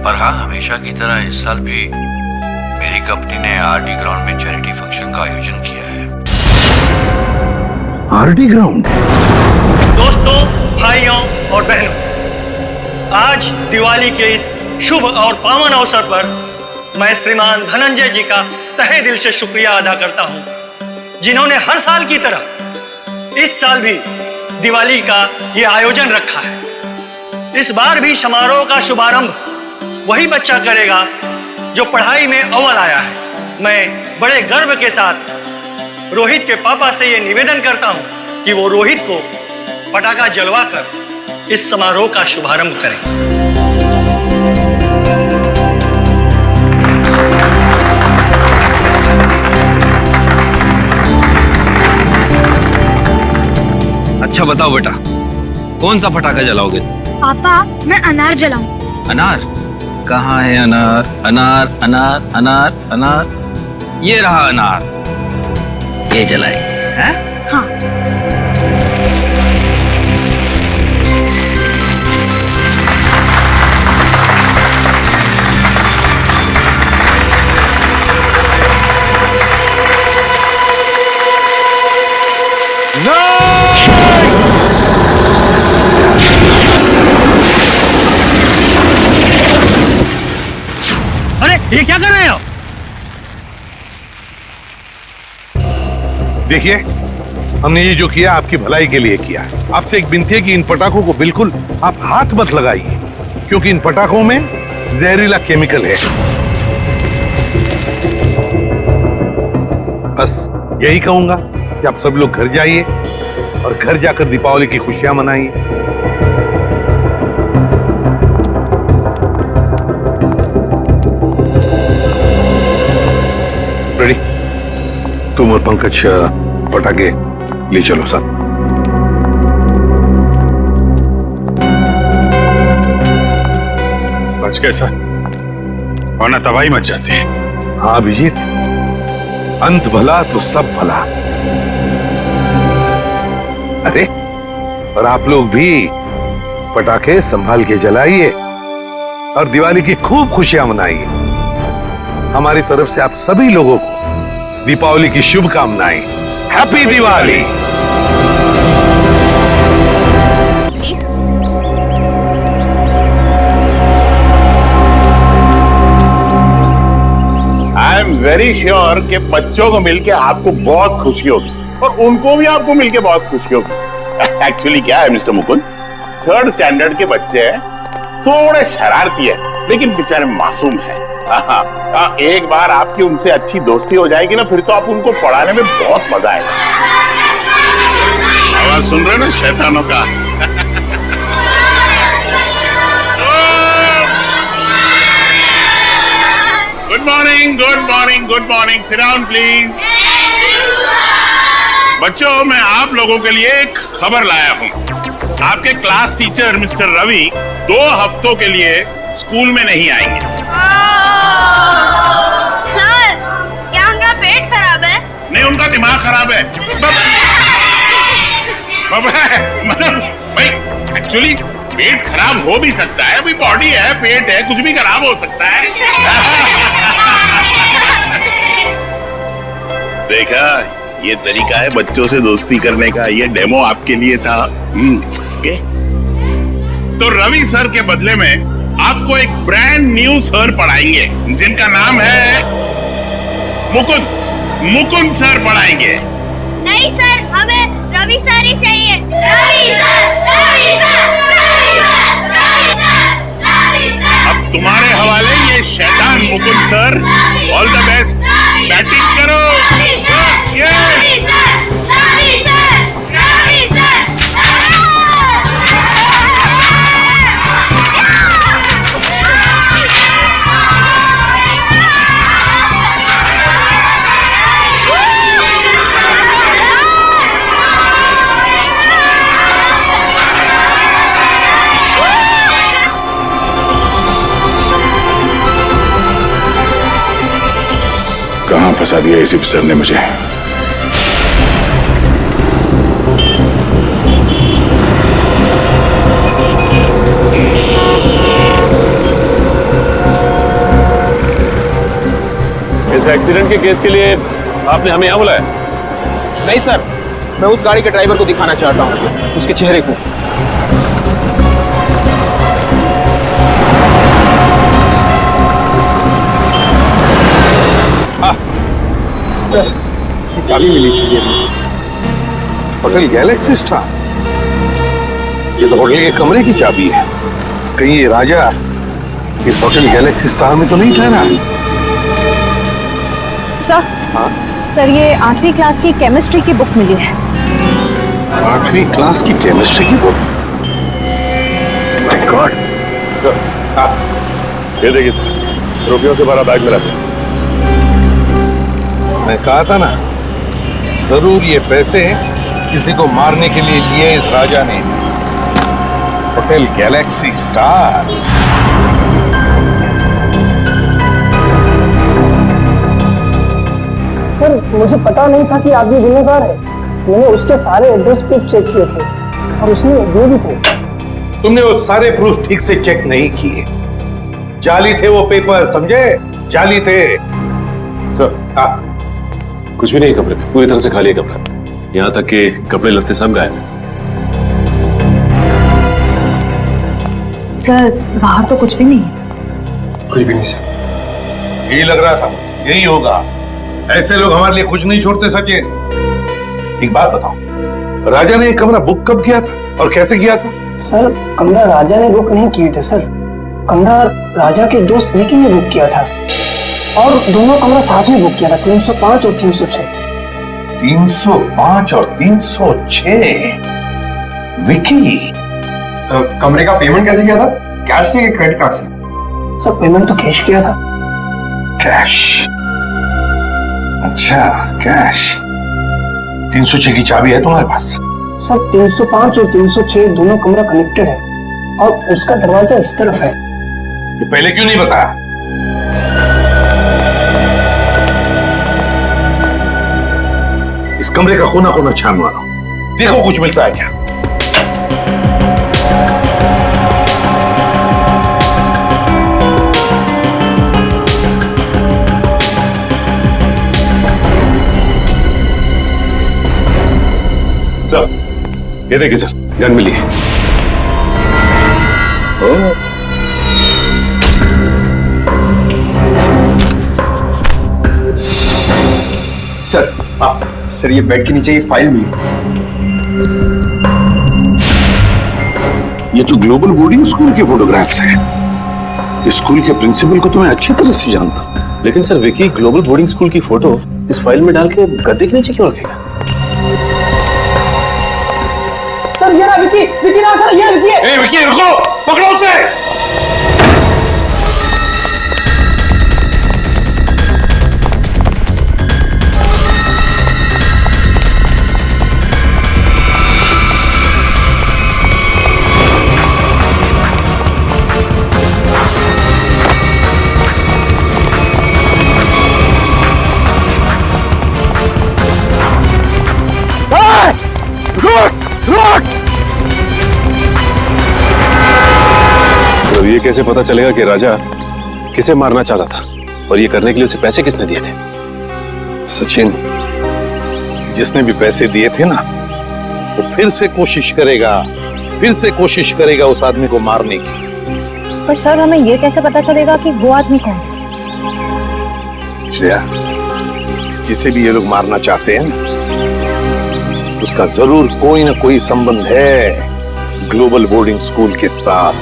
S18: और हाँ, हमेशा की तरह इस साल भी मेरी कंपनी ने आरडी ग्राउंड में चैरिटी फंक्शन का आयोजन किया है।
S11: RD ground?
S9: दोस्तों, भाइयों और बहनों, आज दिवाली के इस शुभ और पावन अवसर पर मैं श्रीमान धनंजय जी का तहे दिल से शुक्रिया अदा करता हूं, जिन्होंने हर साल की तरह इस साल भी दिवाली का ये आयोजन रखा है। इस बार भी समारोह का शुभारंभ वही बच्चा करेगा जो पढ़ाई में अव्वल आया है। मैं बड़े गर्व के साथ रोहित के पापा से ये निवेदन करता हूं कि वो रोहित को पटाखा जलवाकर इस समारोह का शुभारंभ करें।
S10: अच्छा बताओ बेटा, कौन सा पटाखा जलाओगे?
S19: पापा, मैं अनार जलाऊं।
S10: अनार? कहाँ है अनार? अनार अनार अनार अनार, ये रहा अनार, ये जलाए हैं?
S19: हाँ।
S9: अरे ये क्या कर रहे हो?
S11: देखिए, हमने ये जो किया आपकी भलाई के लिए किया है। आपसे एक विनती है कि इन पटाखों को बिल्कुल आप हाथ मत लगाइए, क्योंकि इन पटाखों में जहरीला केमिकल है। बस यही कहूंगा कि आप सब लोग घर जाइए और घर जाकर दीपावली की खुशियां मनाइए। रेडी? तुम और पंकज पटाखे ले चलो साथ।
S1: बच कैसा, वरना तबाही मच जाती है।
S11: हाँ अभिजीत, अंत भला तो सब भला। अरे और आप लोग भी पटाखे संभाल के जलाइए और दिवाली की खूब खुशियां मनाइए। हमारी तरफ से आप सभी लोगों को दीपावली की शुभकामनाएं। Happy Diwali.
S3: I am very sure कि बच्चों को मिलके आपको बहुत खुशी होगी और उनको भी आपको मिलके बहुत खुशी होगी। एक्चुअली क्या है मिस्टर मुकुंद, 3rd स्टैंडर्ड के बच्चे हैं, थोड़े शरारती है, लेकिन बेचारे मासूम है। एक बार आपकी उनसे अच्छी दोस्ती हो जाएगी ना, फिर तो आप उनको पढ़ाने में बहुत मजा आएगा।
S1: आवाज सुन रहे ना शैतानों का? Good morning, good morning, good morning. Sit down please. बच्चों, मैं आप लोगों के लिए एक खबर लाया हूँ। आपके क्लास टीचर मिस्टर रवि 2 हफ्तों के लिए स्कूल में नहीं आएंगे।
S19: सर, क्या उनका पेट खराब है?
S1: नहीं, उनका दिमाग खराब है। मतलब भाई, एक्चुअली पेट खराब हो भी सकता है, अभी बॉडी है, पेट है, कुछ भी खराब हो सकता है। देखा, ये तरीका है बच्चों से दोस्ती करने का। ये डेमो आपके लिए था। ओके। तो रवि सर के बदले में आपको एक ब्रांड न्यू सर पढ़ाएंगे, जिनका नाम है मुकुंद। मुकुंद सर पढ़ाएंगे।
S19: नहीं सर, हमें रवि सर ही चाहिए। Ravi sir, Ravi sir, Ravi sir, Ravi sir, Ravi sir.
S1: अब तुम्हारे हवाले ये शैतान Mukund sir. All the best, batting करो। कहां फंसा दिया इस अफसर ने मुझे।
S20: एक्सीडेंट के केस के लिए आपने हमें यहाँ बुलाया?
S21: नहीं सर, मैं उस गाड़ी के ड्राइवर को दिखाना चाहता हूँ, उसके चेहरे को।
S11: चाबी मिली थी होटल गैलेक्सी स्टार। ये तो होटल के कमरे की चाबी है। कहीं ये राजा इस होटल गैलेक्सी स्टार में तो नहीं ठहरा?
S22: सर, सर ये 8वीं क्लास की केमिस्ट्री की बुक मिली है।
S11: 8वीं क्लास की केमिस्ट्री की बुक? My God.
S20: सर, ये देखिए सर, रुपयों से भरा बैग मिला सर।
S11: मैं कहा था ना, जरूर ये पैसे किसी को मारने के लिए लिए इस राजा ने। Hotel Galaxy star.
S23: सर मुझे पता नहीं था कि आदमी गुनहगार है। मैंने उसके सारे एड्रेस प्रूफ चेक किए थे और उसने दिए भी थे।
S11: तुमने वो सारे प्रूफ ठीक से चेक नहीं किए। जाली थे वो पेपर, समझे? जाली थे।
S20: सर, कुछ भी नहीं कमरे में, पूरी तरह से खाली है कमरा। यहाँ तक कि कपड़े लत्ते सब गायब हैं।
S22: सर बाहर तो कुछ भी नहीं है।
S11: कुछ भी नहीं सर। यही लग रहा था, यही होगा। ऐसे लोग हमारे लिए कुछ नहीं छोड़ते सचिन। एक बात बताओ, राजा ने ये कमरा बुक कब किया था और कैसे किया था?
S23: सर कमरा राजा ने बुक नहीं किए थे सर, कमरा राजा के दोस्त विकी ने बुक किया था और दोनों कमरा साथ में बुक किया था, 305 और 306।
S11: 305 और 306? विकी
S21: कमरे का पेमेंट कैसे किया था? कैश से या क्रेडिट कार्ड से?
S23: सर पेमेंट तो कैश किया था।
S11: कैश? अच्छा, कैश। 306 की चाबी है तुम्हारे पास?
S23: सर 305 और 306 दोनों कमरा कनेक्टेड है और उसका दरवाजा इस तरफ है।
S11: ये पहले क्यों नहीं बताया? इस कमरे का कोना कोना छान मारो, देखो कुछ मिलता है क्या।
S20: सर, ये देखिए सर, गन मिली है।
S21: सर, सर ये बेड के नीचे ये फाइल मिली।
S11: ये तो ग्लोबल बोर्डिंग स्कूल के फोटोग्राफ्स हैं। इस स्कूल के प्रिंसिपल को तो मैं अच्छी तरह से जानता हूं।
S20: लेकिन sir, Vicky global boarding school की फोटो इस फाइल में डाल के गद्दे के नीचे क्यों रखेगा?
S23: सर ये ना विकी, विकी ना सर, ये विकी है।
S11: ए विकी रुको, पकड़ो उसे।
S20: तो ये कैसे पता चलेगा कि राजा किसे मारना चाहता था और ये करने के लिए उसे पैसे किसने दिए थे?
S11: सचिन, जिसने भी पैसे दिए थे ना, वो फिर से कोशिश करेगा उस आदमी को मारने की।
S22: पर सर हमें ये कैसे पता चलेगा कि वो आदमी कौन है?
S11: श्रेया, जिसे भी ये लोग मारना चाहते हैं ना, उसका जरूर कोई ना कोई संबंध है ग्लोबल बोर्डिंग स्कूल के साथ।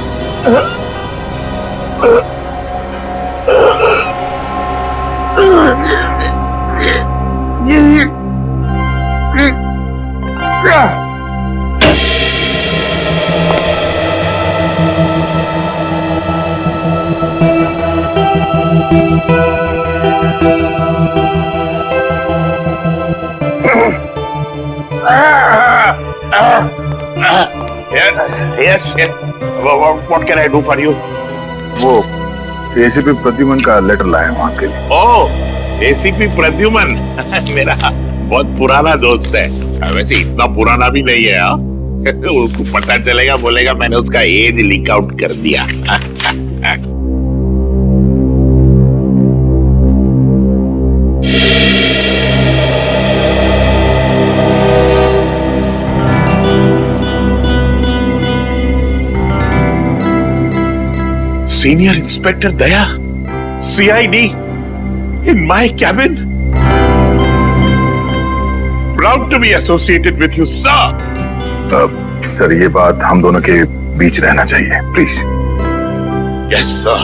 S3: Yes. What can I do for you?
S11: वो एसीपी प्रद्युमन का लेटर लाया हूं आपके लिए।
S3: ओह, एसीपी प्रद्युमन मेरा बहुत पुराना दोस्त है। वैसे इतना पुराना भी नहीं है। उसको पता चलेगा, बोलेगा मैंने उसका एज लीक आउट कर दिया।
S6: Senior Inspector Daya, CID, in my cabin. Proud to be associated with you, sir.
S3: Sir ये बात हम दोनों के बीच रहना चाहिए, please.
S6: Yes, sir.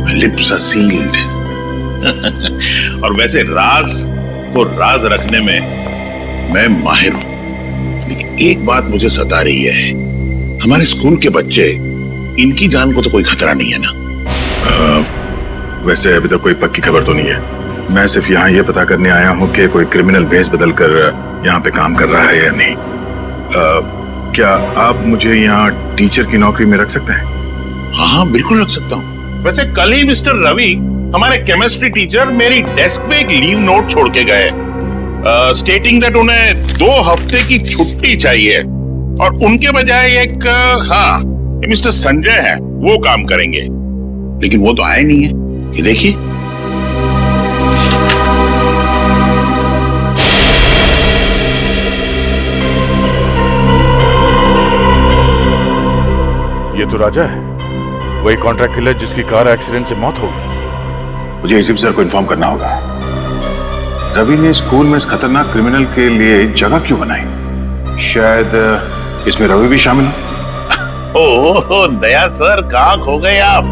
S6: My lips are sealed. और वैसे राज को राज रखने में मैं माहिर हूं, लेकिन एक बात मुझे सता रही है, हमारे स्कूल के बच्चे, इनकी जान को तो कोई खतरा नहीं है ना?
S3: वैसे अभी तक कोई पक्की खबर तो नहीं है। मैं सिर्फ यहाँ ये पता करने आया हूँ कि कोई क्रिमिनल भेस बदल कर यहाँ पे काम कर रहा है या नहीं। क्या आप मुझे यहाँ टीचर की नौकरी में रख सकते हैं?
S6: हाँ, बिल्कुल रख सकता हूँ। वैसे कल ही मिस्टर रवि, हमारे केमिस्ट्री टीचर, मेरी डेस्क पे एक लीव नोट छोड़ के गए, स्टेटिंग दैट उन्हें 2 हफ्ते की छुट्टी चाहिए और उनके बजाय एक मिस्टर संजय है, वो काम करेंगे। लेकिन वो तो आए नहीं है। ये देखिए, ये तो राजा है, वही कॉन्ट्रैक्ट किलर जिसकी कार एक्सीडेंट से मौत हो गई।
S3: मुझे एसीपी सर को इन्फॉर्म करना होगा। रवि ने स्कूल में इस खतरनाक क्रिमिनल के लिए जगह क्यों बनाई? शायद इसमें रवि भी शामिल हो।
S6: ओह दया सर, कहाँ खो गए आप?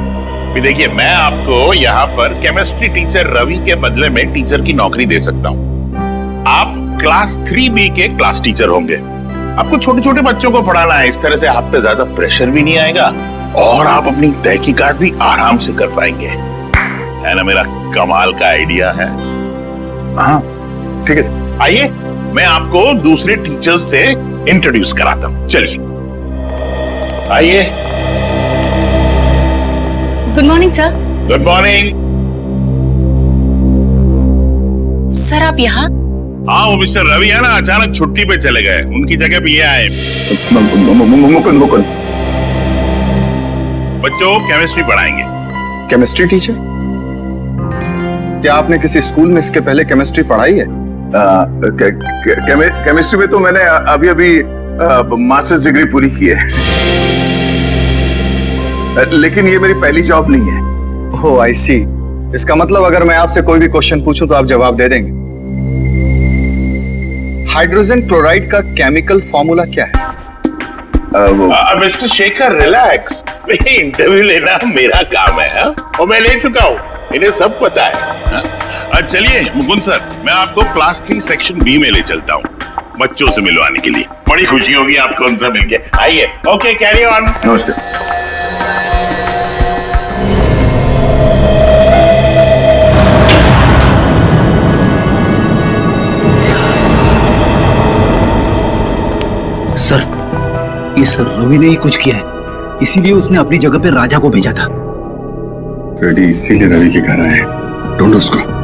S6: देखिए, मैं आपको यहाँ पर केमिस्ट्री टीचर रवि के बदले में टीचर की नौकरी दे सकता हूँ। आप क्लास 3B के क्लास टीचर होंगे। आपको छोटे छोटे बच्चों को पढ़ाना है, इस तरह से आप पे ज्यादा प्रेशर भी नहीं आएगा और आप अपनी तहकीकात भी आराम से कर पाएंगे। है ना मेरा कमाल का आइडिया है?
S3: हाँ ठीक है सर।
S6: आइए, मैं आपको दूसरे टीचर्स से इंट्रोड्यूस कराता हूँ। चलिए आइए।
S22: Good morning sir.
S6: Good morning.
S22: Sir आप यहाँ?
S6: हाँ, वो मिस्टर रवि है ना, अचानक छुट्टी पे चले गए, उनकी जगह पे ये आए।
S3: मुकुंद।
S6: बच्चों केमिस्ट्री पढ़ाएंगे।
S7: Chemistry teacher? क्या आपने किसी स्कूल में इसके पहले केमिस्ट्री पढ़ाई है?
S3: केमिस्ट्री में तो मैंने अभी मास्टर्स डिग्री पूरी की है, लेकिन ये मेरी पहली जॉब नहीं है।
S7: ओह आई सी। इसका मतलब अगर मैं आपसे कोई भी क्वेश्चन पूछूं तो आप जवाब दे देंगे। हाइड्रोजन क्लोराइड का केमिकल फॉर्मूला क्या है?
S6: मिस्टर शेखर रिलैक्स, इंटरव्यू लेना मेरा काम है और मैं ले चुका हूँ, इन्हें सब पता है। चलिए मुकुंद सर, मैं आपको क्लास 3 सेक्शन B में ले चलता हूँ बच्चों से मिलवाने के लिए। बड़ी खुशी होगी आपको उनसे मिलके। आइए। Okay, carry on.
S3: नमस्ते।
S4: सर, इस रवि ने ही कुछ किया है, इसीलिए उसने अपनी जगह पे राजा को भेजा था।
S3: रेडी इसीलिए रवि के घर आए, ढूंढो उसको।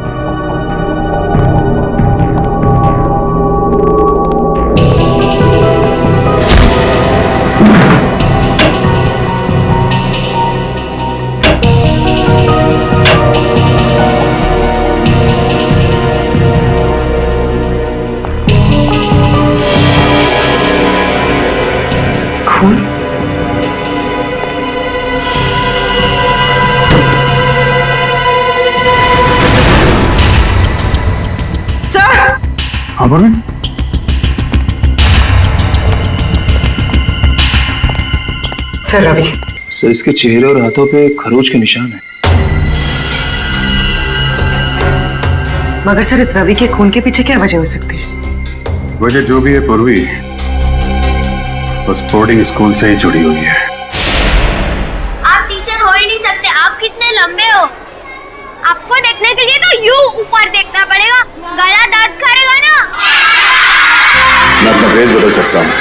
S23: सर रवि।
S4: सर, इसके चेहरे और हाथों पे खरोच के निशान है।
S23: मगर सर, इस रवि के खून के पीछे क्या वजह हो सकती है?
S3: वजह जो भी है पूर्वी, बस बोर्डिंग स्कूल से ही जुड़ी हुई है।
S19: आप टीचर हो ही नहीं सकते, आप कितने लंबे हो। आपको देखने के लिए तो यूं ऊपर देखना पड़ेगा, गला दर्द करेगा ना।
S3: मैं अपना भेस बदल सकता हूँ,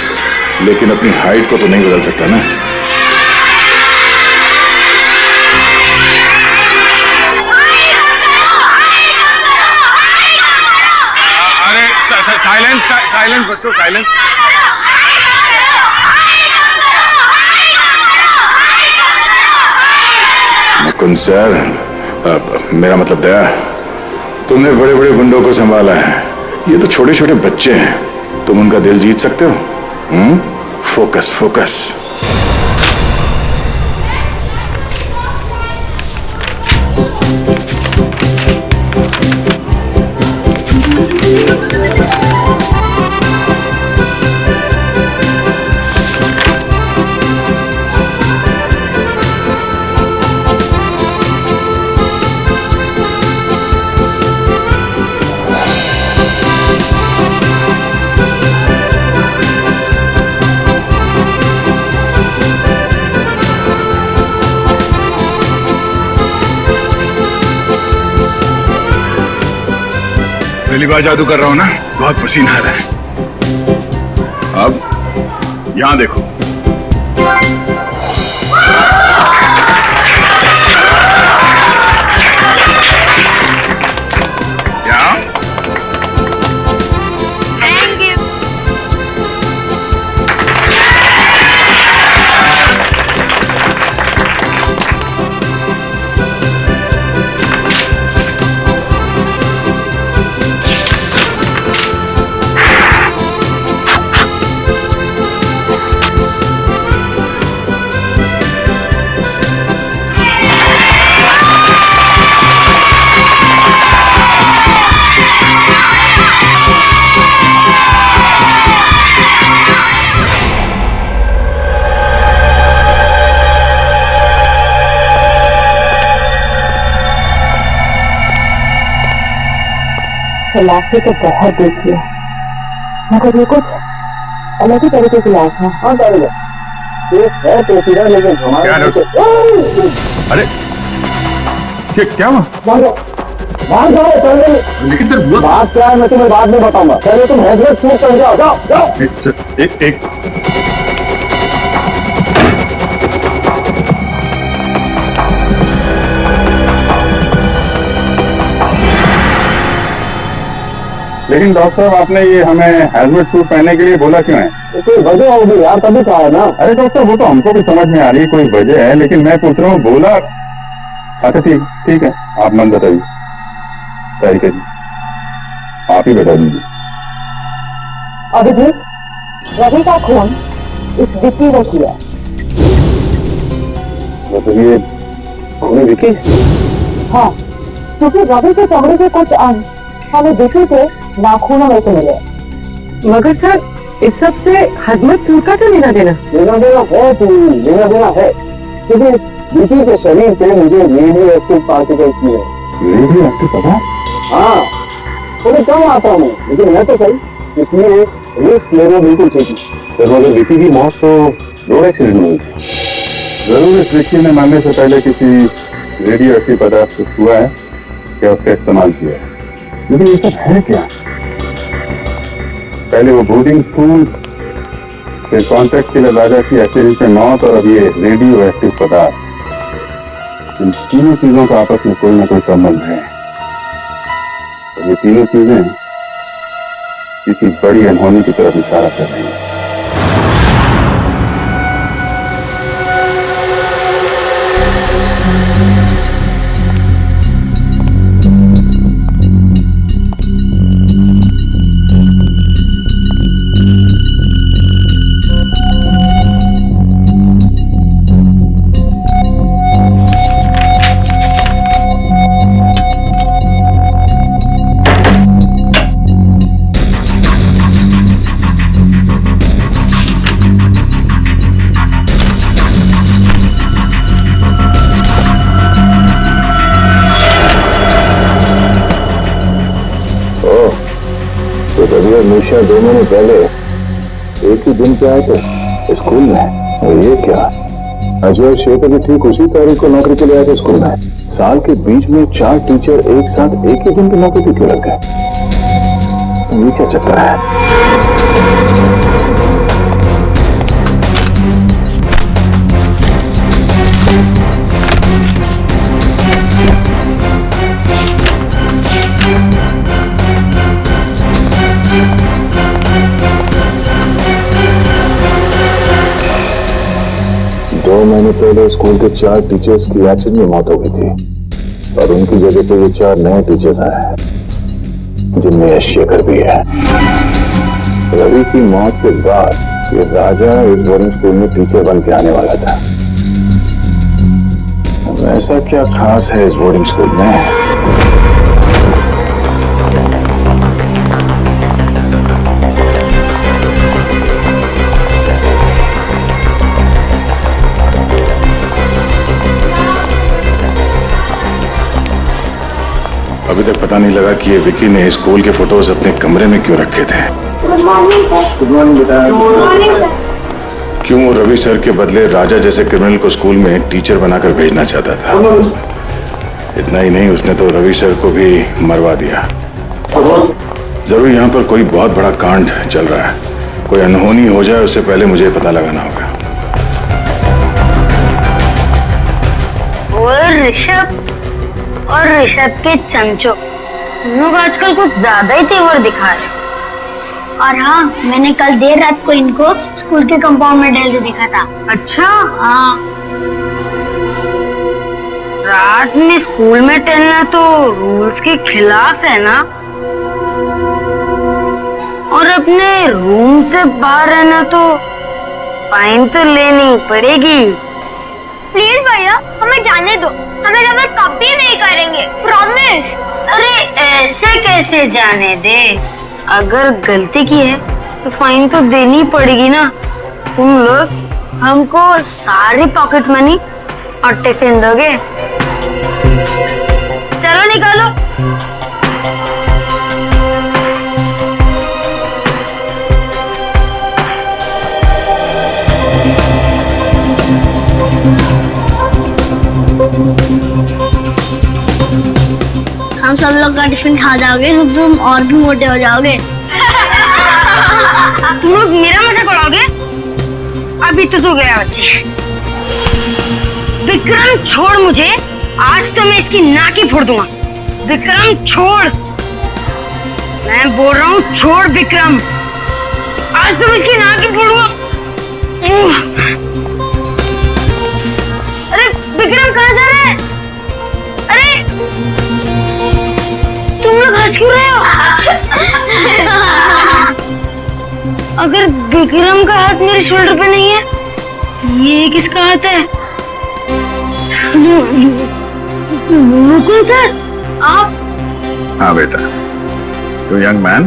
S3: लेकिन अपनी हाइट को तो नहीं बदल सकता ना।
S6: अरे साइलेंस साइलेंस बच्चों, साइलेंस।
S3: मुकुंद सर, मेरा मतलब दया, तुमने बड़े बड़े गुंडों को संभाला है, ये तो छोटे छोटे बच्चे हैं, तुम उनका दिल जीत सकते हो। Focus focus.
S1: पहली बार जादू कर रहा हूं ना, बहुत पसीना आ रहा है। अब यहां देखो।
S2: लाश तो बहुत देख लिया, मगर ये कुछ अलग ही तरीके की लाश है। हाँ डाल है पेचीदा, लेकिन हमारा
S3: अरे क्या हुआ?
S2: बाहर जाओ।
S3: लेकिन सर हुआ
S2: बात क्या है मैं तुम्हें बाद में बताऊंगा, पहले तुम हैजरत स्मोक कर जाओ। जाओ जाओ।
S3: एक लेकिन डॉक्टर साहब आपने ये हमें हेलमेट सूट पहनने के लिए बोला क्यों है?
S2: कोई वजह होगी यार, तभी कहा है ना।
S3: अरे डॉक्टर वो तो हमको भी समझ में आ रही है कोई वजह है, लेकिन मैं पूछ रहा हूँ बोला। अच्छा ठीक है, आप मन बताइए। तरीके जी आप ही बता दीजिए।
S2: अभिजीत, रवि का खून इस विक्की ने किया।
S3: मतलब ये खून विक्की?
S2: हाँ, क्योंकि रवि के चमड़े के कुछ अंग हमें विक्की के नाखूनों में से मिले। मगर सर इस सब से हजमत सूट का तो लेना देना है, क्योंकि इस विक्की के शरीर पे मुझे रेडियो एक्टिव पार्टिकल्स मिले।
S3: रेडियो एक्टिव पदार्थ?
S2: हाँ, थोड़ी कम आता हूँ लेकिन है तो सही, इसलिए रिस्क लेना बिल्कुल ठीक है।
S3: सर मगर विक्की की मौत तो रोड एक्सीडेंट में हुई थी। जरूर इस विक्की ने मरने से पहले किसी रेडियो एक्टिव पदार्थ को छुआ है या उसका इस्तेमाल किया है। लेकिन ये सब है क्या? पहले वो बोर्डिंग स्कूल, फिर कॉन्ट्रैक्ट के लिए राजा की एक्सीडेंट में मौत, और अब ये रेडियो एक्टिव पदार्थ। इन तीनों चीजों का आपस में कोई ना कोई संबंध है। और ये तीनों चीजें किसी बड़ी अनहोनी की तरफ इशारा कर रही हैं।
S8: निशा 2 महीने पहले एक ही दिन पे आए थे स्कूल में, और ये क्या अजय और शेखर भी ठीक उसी तारीख को नौकरी के लिए आए थे स्कूल में। साल के बीच में 4 टीचर एक साथ एक ही दिन की नौकरी पे क्यों लग गए? ये क्या चक्कर है? पहले स्कूल के 4 टीचर्स की एक्सीडेंट में मौत हो गई थी, और उनकी जगह पे ये 4 नए टीचर्स आए हैं, जिनमें यश शेखर भी है। रवि की मौत के बाद ये राजा इस बोर्डिंग स्कूल में टीचर बन के आने वाला था। ऐसा क्या खास है इस बोर्डिंग स्कूल में?
S3: अभी तक पता नहीं लगा कि ये विकी ने स्कूल के फोटोज अपने कमरे में क्यों रखे थे।
S2: Good morning sir.
S3: Good morning बेटा।
S2: Good morning sir.
S3: क्यों रवि सर के बदले राजा जैसे क्रिमिनल को स्कूल में टीचर बनाकर भेजना चाहता था। इतना ही नहीं, उसने तो रवि सर को भी मरवा दिया। जरूर यहाँ पर कोई बहुत बड़ा कांड चल रहा है। कोई अनहोनी हो जाए उससे पहले मुझे पता लगाना होगा।
S19: और ऋषभ के चमचो, तुम लोग आजकल कुछ ज्यादा ही तेवर दिखा रहे। और हाँ, मैंने कल देर रात को इनको स्कूल के कंपाउंड में टहलते देखा था। अच्छा? हाँ। रात में स्कूल में टहलना तो रूल्स के खिलाफ है ना? और अपने रूम से बाहर रहना तो फाइन तो लेनी पड़ेगी। प्लीज भैया, हमें जाने दो, हमें गलत कभी नहीं करेंगे, प्रॉमिस। अरे ऐसे कैसे जाने दे? अगर गलती की है तो फाइन तो देनी पड़ेगी ना। तुम लोग हमको सारी पॉकेट मनी और टिफिन दोगे? चलो निकालो। हम सब लोग का टिफिन खा जाओगे तो तुम और भी मोटे हो जाओगे। तुम लोग मेरा मजाक उड़ाओगे? अभी तो गया बच्चे। विक्रम छोड़ मुझे, आज तो मैं इसकी नाकी फोड़ दूंगा। विक्रम छोड़, मैं बोल रहा हूँ छोड़ विक्रम, आज तो मैं इसकी नाकी फोड़ूंगा। अरे विक्रम कहाँ जा रहे हैं? अरे तुम लोग हंस क्यों रहे हो? अगर विक्रम का हाथ मेरे शोल्डर पे नहीं है, ये किसका हाथ है? मुकुंद सर, आप?
S3: हाँ बेटा, तो यंग मैन,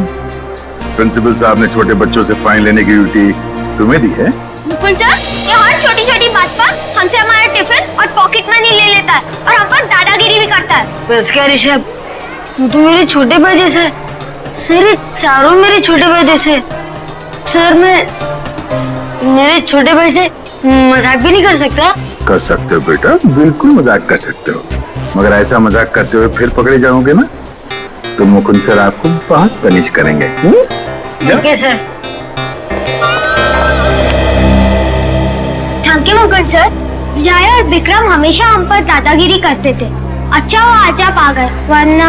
S3: प्रिंसिपल साहब ने छोटे बच्चों से फाइन लेने की ड्यूटी तुम्हें दी है?
S19: मुकुंद सर, ये हर छोटी छोटी बात पर हमसे हमारा टिफिन और पॉकेट मनी ले लेता है और हम पर दादागिरी भी करता है। बस क्या ऋषभ, तू मेरे छोटे भाई जैसे। सर ये चारों मेरे छोटे भाई जैसे। सर मैं मेरे छोटे भाई से मजाक भी नहीं कर सकता?
S3: कर सकते हो बेटा, बिल्कुल मजाक कर सकते हो, मगर ऐसा मजाक करते हुए फिर पकड़े जाओगे ना तो मुकुंद सर आपको बहुत पनिश करेंगे।
S19: Thank you sir. Thank you Mukund sir. जय और विक्रम हमेशा हम पर दादागिरी करते थे, अच्छा वो आज आप आ गए, वरना।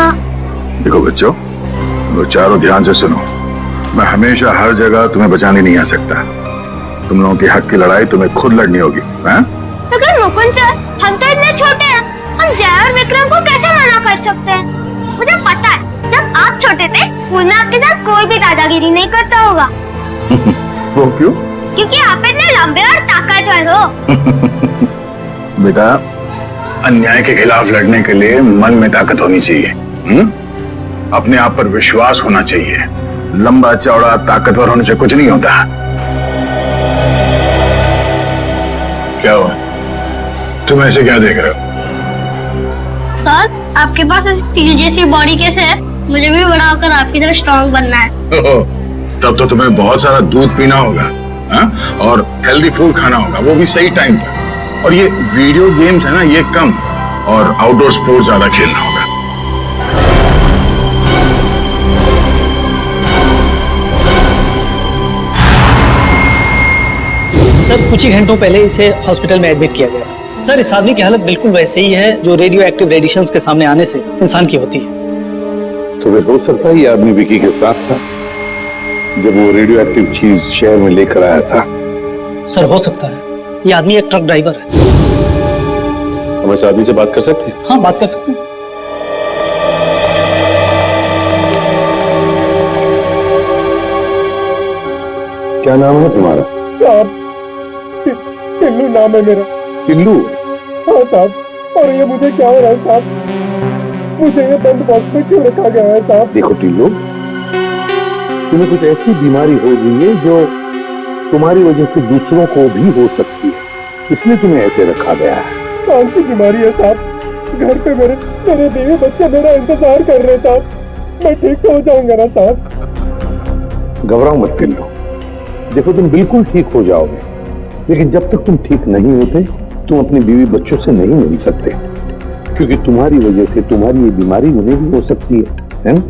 S3: देखो बच्चों, वो चारों ध्यान से सुनो, मैं हमेशा हर जगह तुम्हें बचाने नहीं आ सकता। तुम लोगों के हक की लड़ाई तुम्हें खुद लड़नी होगी।
S19: मगर मुकुंद सर, हम तो इतने छोटे हैं, हम जय और विक्रम को कैसे मना कर सकते हैं? मुझे पता है, जब आप छोटे थे स्कूल में आपके साथ कोई भी दादागिरी नहीं करता होगा।
S3: वो क्यों?
S19: क्योंकि आप इतने लंबे और ताकतवर हो।
S3: बेटा, अन्याय के खिलाफ लड़ने के लिए मन में ताकत होनी चाहिए। अपने आप पर विश्वास होना चाहिए। लंबा चौड़ा ताकतवर होने से कुछ नहीं होता। क्या हुआ? तुम ऐसे क्या देख रहे हो?
S19: सर, आपके पास ऐसी तीर जैसी बॉडी कैसे है? मुझे भी बड़ा होकर आपकी तरह स्ट्रॉन्ग बनना है।
S3: तब तो तुम्हें बहुत सारा दूध पीना होगा, और हेल्दी फूड खाना होगा, वो भी सही टाइम पर। और ये वीडियो गेम्स है ना, ये कम, और आउटडोर स्पोर्ट्स ज्यादा खेलना होगा।
S9: सर कुछ ही घंटों पहले इसे हॉस्पिटल में एडमिट किया गया था। सर इस आदमी की हालत बिल्कुल वैसे ही है जो रेडियो एक्टिव रेडिएशंस के सामने आने से इंसान की होती है।
S8: तो फिर हो सकता है ये आदमी विकी के साथ था जब वो रेडियो एक्टिव चीज शहर में लेकर आया था।
S9: सर हो सकता है, ये आदमी एक ट्रक ड्राइवर है।
S20: हम इस आदमी से बात कर सकते हैं?
S9: हाँ बात कर सकते हैं।
S8: क्या नाम है तुम्हारा?
S5: साहब, टिल्लू नाम है मेरा।
S8: टिल्लू?
S5: हाँ साहब, और ये मुझे क्या हो रहा है साहब? मुझे ये बंद बॉक्स में क्यों रखा गया है साहब?
S8: देखो टिल्लू, तुम्हें कुछ ऐसी बीमारी हो गई है जो तुम्हारी वजह से दूसरों को भी हो सकती है, इसलिए तुम्हें ऐसे रखा गया है।
S5: कौन सी बीमारी है साहब? घर पे मेरे बीवी बच्चे मेरा इंतजार कर रहे हैं साहब। मैं ठीक तो हो जाऊंगा ना साहब?
S8: घबराओ मत टिल्लू, देखो तुम बिल्कुल ठीक हो जाओगे, लेकिन जब तक तुम ठीक नहीं होते तुम अपनी बीवी बच्चों से नहीं मिल सकते, क्योंकि तुम्हारी वजह से तुम्हारी ये बीमारी उन्हें भी हो सकती है ना?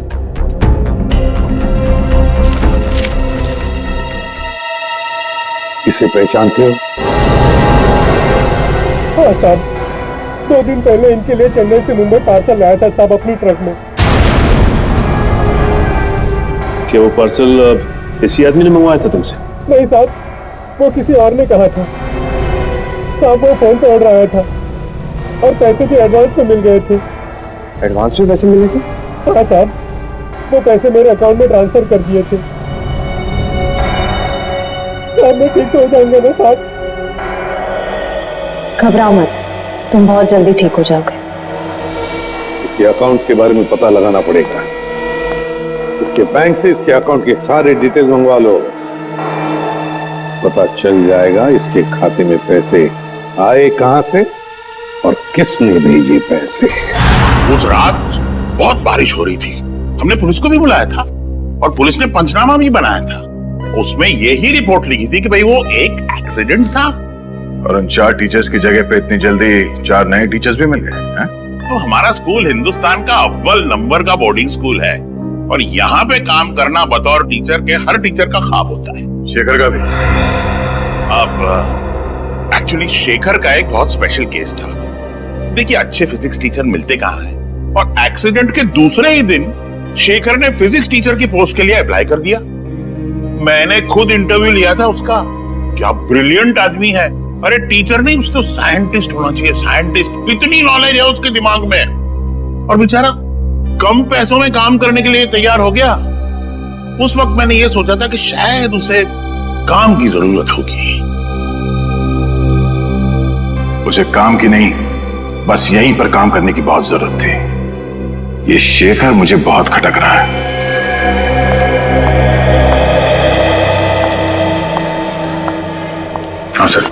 S8: इसे पहचानते हो?
S5: हाँ साहब, 2 दिन पहले इनके लिए चेन्नई से मुंबई पार्सल लाया था साहब अपनी ट्रक में।
S20: क्या वो पार्सल इसी आदमी ने मंगवाया था तुमसे?
S5: नहीं साहब, वो किसी और ने कहा था साहब। वो फोन पे ऑर्डर आया था और पैसे भी एडवांस में मिल गए थे।
S20: एडवांस में पैसे मिले थे?
S5: हाँ साहब, वो पैसे मेरे अकाउंट में ट्रांसफर कर दिए थे साहब। मैं ठीक हो जाऊंगा ना साहब?
S22: घबराओ मत, तुम बहुत जल्दी ठीक हो जाओगे।
S8: इसके अकाउंट्स के बारे में पता लगाना पड़ेगा। इसके बैंक से इसके अकाउंट के सारे डिटेल मंगवा लो, पता चल जाएगा इसके खाते में पैसे आए कहां से और किसने भेजे पैसे।
S6: उस रात बहुत बारिश हो रही थी, हमने पुलिस को भी बुलाया था और पुलिस ने पंचनामा भी बनाया था। उसमें यही रिपोर्ट लिखी थी कि भाई वो एक एक्सीडेंट था। और उन 4 टीचर्स की जगह पे इतनी जल्दी 4 नए टीचर्स भी मिल गए हैं। तो हमारा स्कूल हिंदुस्तान का अव्वल नंबर का बोर्डिंग स्कूल है और यहाँ पे काम करना बतौर टीचर के हर टीचर का ख्वाब होता है। शेखर का भी। अब एक्चुअली शेखर का एक बहुत स्पेशल केस था। देखिए, अच्छे फिजिक्स टीचर मिलते कहाँ हैं और एक्सीडेंट के दूसरे ही दिन शेखर ने फिजिक्स टीचर की पोस्ट के लिए अप्लाई कर दिया। मैंने खुद इंटरव्यू लिया था उसका। क्या ब्रिलियंट आदमी है। अरे टीचर नहीं, उसको साइंटिस्ट होना चाहिए, साइंटिस्ट। इतनी नॉलेज है उसके दिमाग में और बेचारा कम पैसों में काम करने के लिए तैयार हो गया। उस वक्त मैंने ये सोचा था कि शायद उसे काम की जरूरत होगी।
S3: उसे काम की नहीं, बस यहीं पर काम करने की बहुत जरूरत थी। ये शेखर मुझे बहुत खटक रहा है। हाँ सर,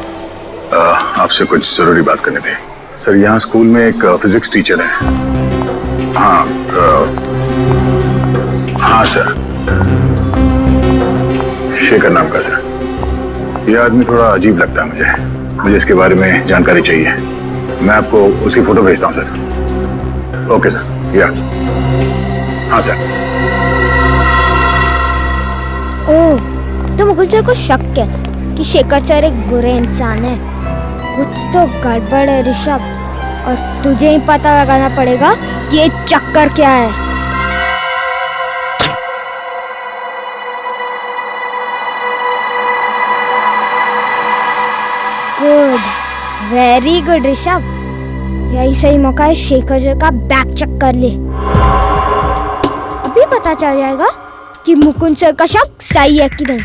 S3: आपसे कुछ जरूरी बात करनी थी। सर, यहाँ स्कूल में एक फिजिक्स टीचर है। हाँ हाँ सर, शेखर नाम का सर। यह आदमी थोड़ा अजीब लगता है मुझे इसके बारे में जानकारी चाहिए। मैं आपको उसकी फोटो भेजता हूँ सर। Okay sir. या हाँ सर।
S19: ओह, तो मुकुल सर को शक है कि शेखर सर एक बुरे इंसान है। कुछ तो गड़बड़ है ऋषभ, और तुझे ही पता लगाना पड़ेगा कि ये चक्कर क्या है। Good, very good Rishabh. यही सही मौका है शेखर सर का बैक चेक कर ले। अभी पता चल जाएगा कि मुकुंद सर का शक सही है कि नहीं।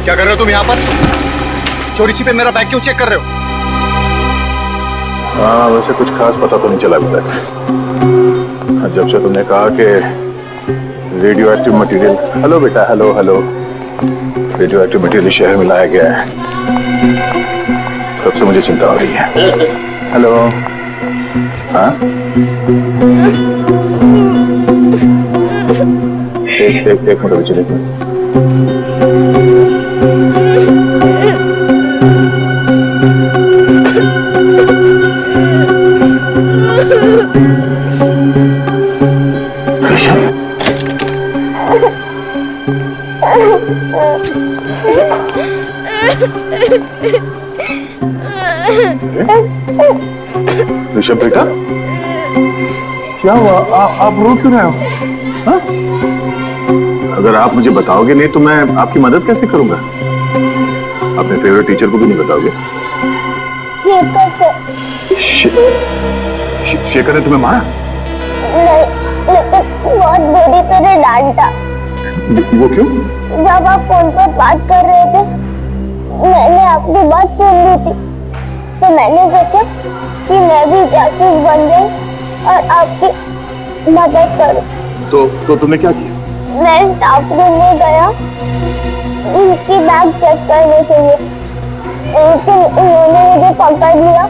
S7: क्या कर रहे हो तुम यहाँ पर? चोरी छिपे मेरा बैग क्यों चेक कर रहे हो?
S3: हाँ, वैसे कुछ खास पता तो नहीं चला अभी तक। जब से तुमने कहा कि रेडियो एक्टिव मटेरियल, हेलो बेटा, hello hello, radio active material शहर में लाया गया है, तब से मुझे चिंता हो रही है। हेलो। हाँ, एक मिनट अभी चलिए। ऋषभ बेटा, क्या हुआ? आप रो क्यों रहे हो? हाँ? अगर आप मुझे बताओगे नहीं तो मैं आपकी मदद कैसे करूंगा? अपने फेवरेट टीचर को भी नहीं बताओगे? शेखर ने तुम्हें मारा?
S19: बहुत बुरी तरह डांटा।
S3: वो क्यों?
S19: जब आप फोन पर बात कर रहे थे, मैंने आपकी बात सुन ली थी, तो मैंने सोचा कि मैं भी जासूस बन जाऊं और आपकी मदद करूं।
S3: तो तुमने क्या किया?
S19: मैं स्टाफ रूम में गया उनकी बैग चेक करने के लिए, लेकिन उन्होंने मुझे पकड़ लिया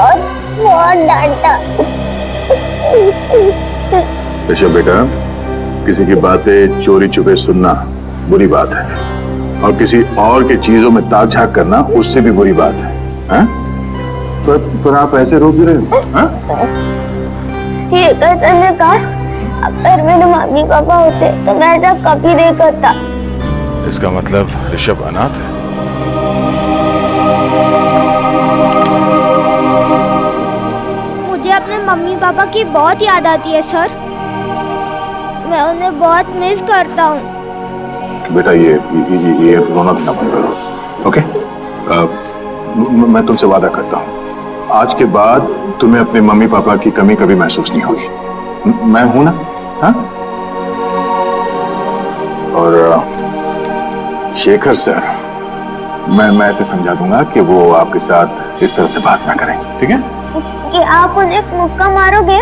S19: और बहुत डांटा।
S8: ऋषभ बेटा, किसी की बातें चोरी छुपे सुनना बुरी बात है, और किसी और की चीजों में ताक झाक करना उससे भी बुरी बात है, हैं? पर आप ऐसे रोक भी रहे हो, हैं?
S19: ये कैसे ने कहा अगर मेरे मम्मी पापा होते तो मैं ऐसा कभी नहीं करता।
S6: इसका मतलब ऋषभ अनाथ है।
S19: मुझे अपने मम्मी पापा की बहुत याद आती है सर, मैं उन्हें बहुत मिस करता हूँ।
S8: बेटा ये रोना धोना बंद करो, ओके? मैं तुमसे वादा करता हूँ, आज के बाद तुम्हें अपने मम्मी पापा की कमी कभी महसूस नहीं होगी। मैं हूं ना? हाँ? और शेखर सर, मैं ऐसे समझा दूंगा कि वो आपके साथ इस तरह से बात ना करें, ठीक है?
S19: कि आप उन्हें एक मुक्का मारोगे?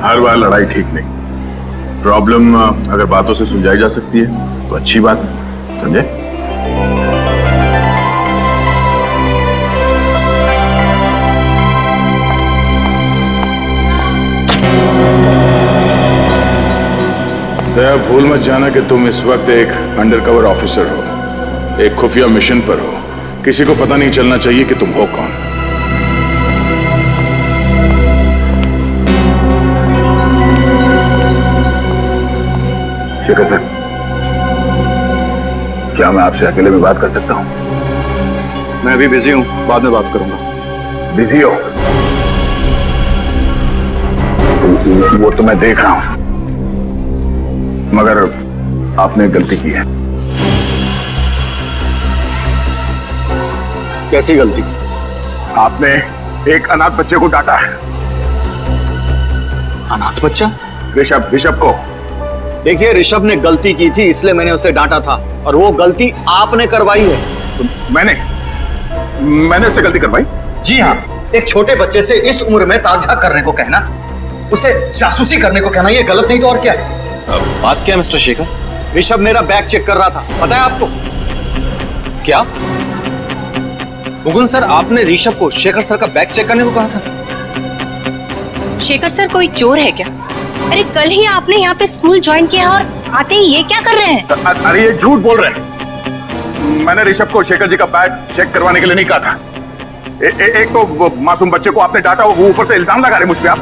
S8: हर बार लड़ाई ठीक नहीं। प्रॉब्लम अगर बातों से सुलझाई जा सकती है तो अच्छी बात है, समझे?
S6: दया, भूल मत जाना कि तुम इस वक्त एक अंडरकवर ऑफिसर हो, एक खुफिया मिशन पर हो। किसी को पता नहीं चलना चाहिए कि तुम हो कौन।
S8: शेखर सर, क्या मैं आपसे अकेले में बात कर सकता हूं?
S7: मैं अभी बिजी हूं, बाद में बात करूंगा।
S8: बिजी हो? वो तो मैं देख रहा हूं, मगर आपने गलती की है।
S7: कैसी गलती?
S8: आपने एक अनाथ बच्चे को डांटा है।
S7: अनाथ बच्चा?
S8: ऋषभ को।
S7: देखिए, ऋषभ ने गलती की थी इसलिए मैंने उसे डांटा था, और वो गलती आपने करवाई है।
S8: मैंने उससे गलती करवाई?
S7: जी हाँ, एक छोटे बच्चे से इस उम्र में ताकझाक करने को कहना, उसे जासूसी करने को कहना, ये गलत नहीं तो और क्या है?
S21: बात क्या है मिस्टर शेखर?
S7: ऋषभ मेरा बैग चेक कर रहा था, पता है आपको?
S21: क्या मुकुंद सर, आपने ऋषभ को शेखर सर का बैग चेक करने को कहा था?
S12: शेखर सर कोई चोर है क्या? अरे कल ही आपने यहाँ पे स्कूल ज्वाइन किया और आते ही ये क्या कर रहे हैं?
S8: अरे ये झूठ बोल रहे हैं। मैंने ऋषभ को शेखर जी का बैग चेक करवाने के लिए नहीं कहा था। एक तो मासूम बच्चे को आपने डांटा, वो ऊपर से इल्जाम लगा रहे मुझ पे आप।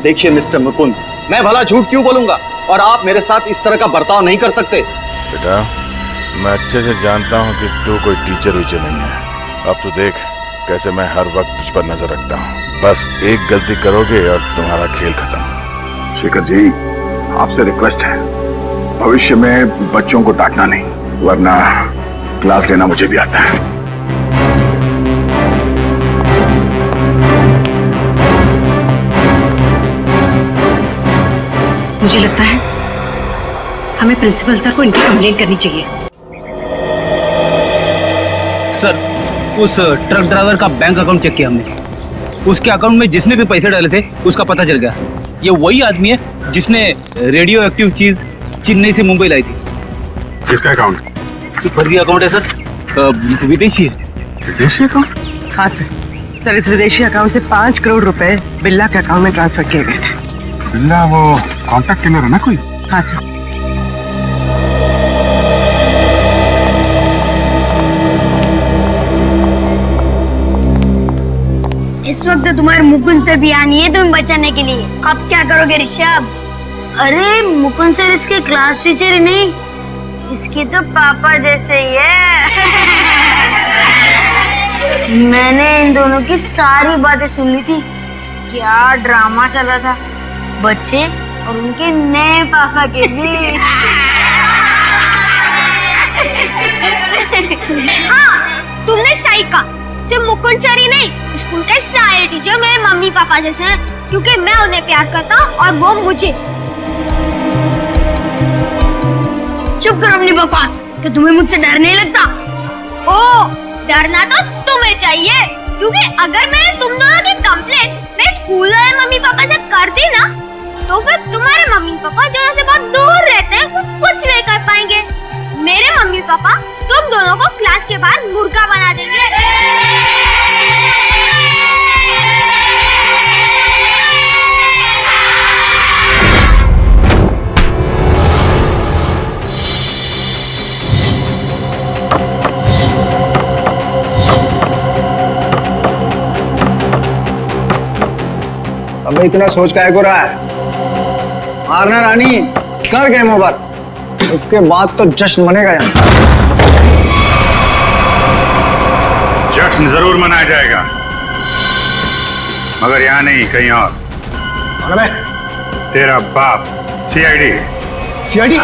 S7: देखिए मिस्टर मुकुंद, मैं भला झूठ क्यों बोलूंगा, और आप मेरे साथ इस तरह का बर्ताव नहीं कर सकते।
S6: बेटा, मैं अच्छे से जानता हूँ कि तू कोई टीचर वीचर नहीं है। अब तू देख कैसे मैं हर वक्त तुझ पर नजर रखता हूँ। बस एक गलती करोगे और तुम्हारा खेल खत्म।
S8: शेखर जी, आपसे रिक्वेस्ट है, भविष्य में बच्चों को डांटना नहीं, वरना क्लास लेना मुझे भी आता है।
S12: मुझे लगता है हमें प्रिंसिपल सर को इनकी कंप्लेंट करनी चाहिए।
S10: सर, उस ट्रक ड्राइवर का बैंक अकाउंट चेक किया हमने, उसके अकाउंट में जिसने भी पैसे डाले थे उसका पता चल गया। ये वही आदमी है जिसने रेडियो एक्टिव चीज चेन्नई से मुंबई लाई थी।
S8: किसका अकाउंट?
S10: फर्जी अकाउंट है सर, विदेशी है।
S8: विदेशी अकाउंट?
S2: हाँ सर, इस विदेशी अकाउंट से 5 करोड़ रुपए बिल्ला के अकाउंट में ट्रांसफर किए गए थे।
S8: बिल्ला वो कॉन्टैक्ट किलर है ना कोई?
S2: हाँ सर।
S19: इस वक्त तो तुम्हारे मुकुंद सर भी आनी है तुम्हें बचाने के लिए। अब क्या करोगे ऋषभ? अरे मुकुंद सर इसके क्लास टीचर ही नहीं, इसके तो पापा जैसे ही है। मैंने इन दोनों की सारी बातें सुन ली थी, क्या ड्रामा चला था बच्चे और उनके नए पापा के बीच। हाँ, तुमने सही कहा, सिर्फ मुकुंद सर ही नहीं, स्कूल के सारे टीचर मेरे मम्मी पापा जैसे हैं, क्योंकि मैं उन्हें प्यार करता हूँ और वो मुझे। चुप करो अपनी बकवास, कि तुम्हें मुझसे डर नहीं लगता? ओ, डरना तो तुम्हें चाहिए, क्योंकि अगर मैंने तुम दोनों की कंप्लेंट मैं स्कूल वाले मम्मी पापा से कर दी ना, तो फिर तुम्हारे मम्मी पापा जो से बहुत दूर रहते हैं वो कुछ नहीं कर पाएंगे। मेरे मम्मी पापा तुम दोनों को क्लास के बाहर मुर्गा बना देंगे।
S5: अब इतना सोच काहे को रहा है? मारना रानी, कर गेम ओवर। उसके बाद तो जश्न मनेगा यहाँ।
S1: जश्न जरूर मनाया जाएगा, मगर यहाँ नहीं, कहीं और।
S5: कौन है?
S1: तेरा बाप, सीआईडी।
S5: सीआईडी?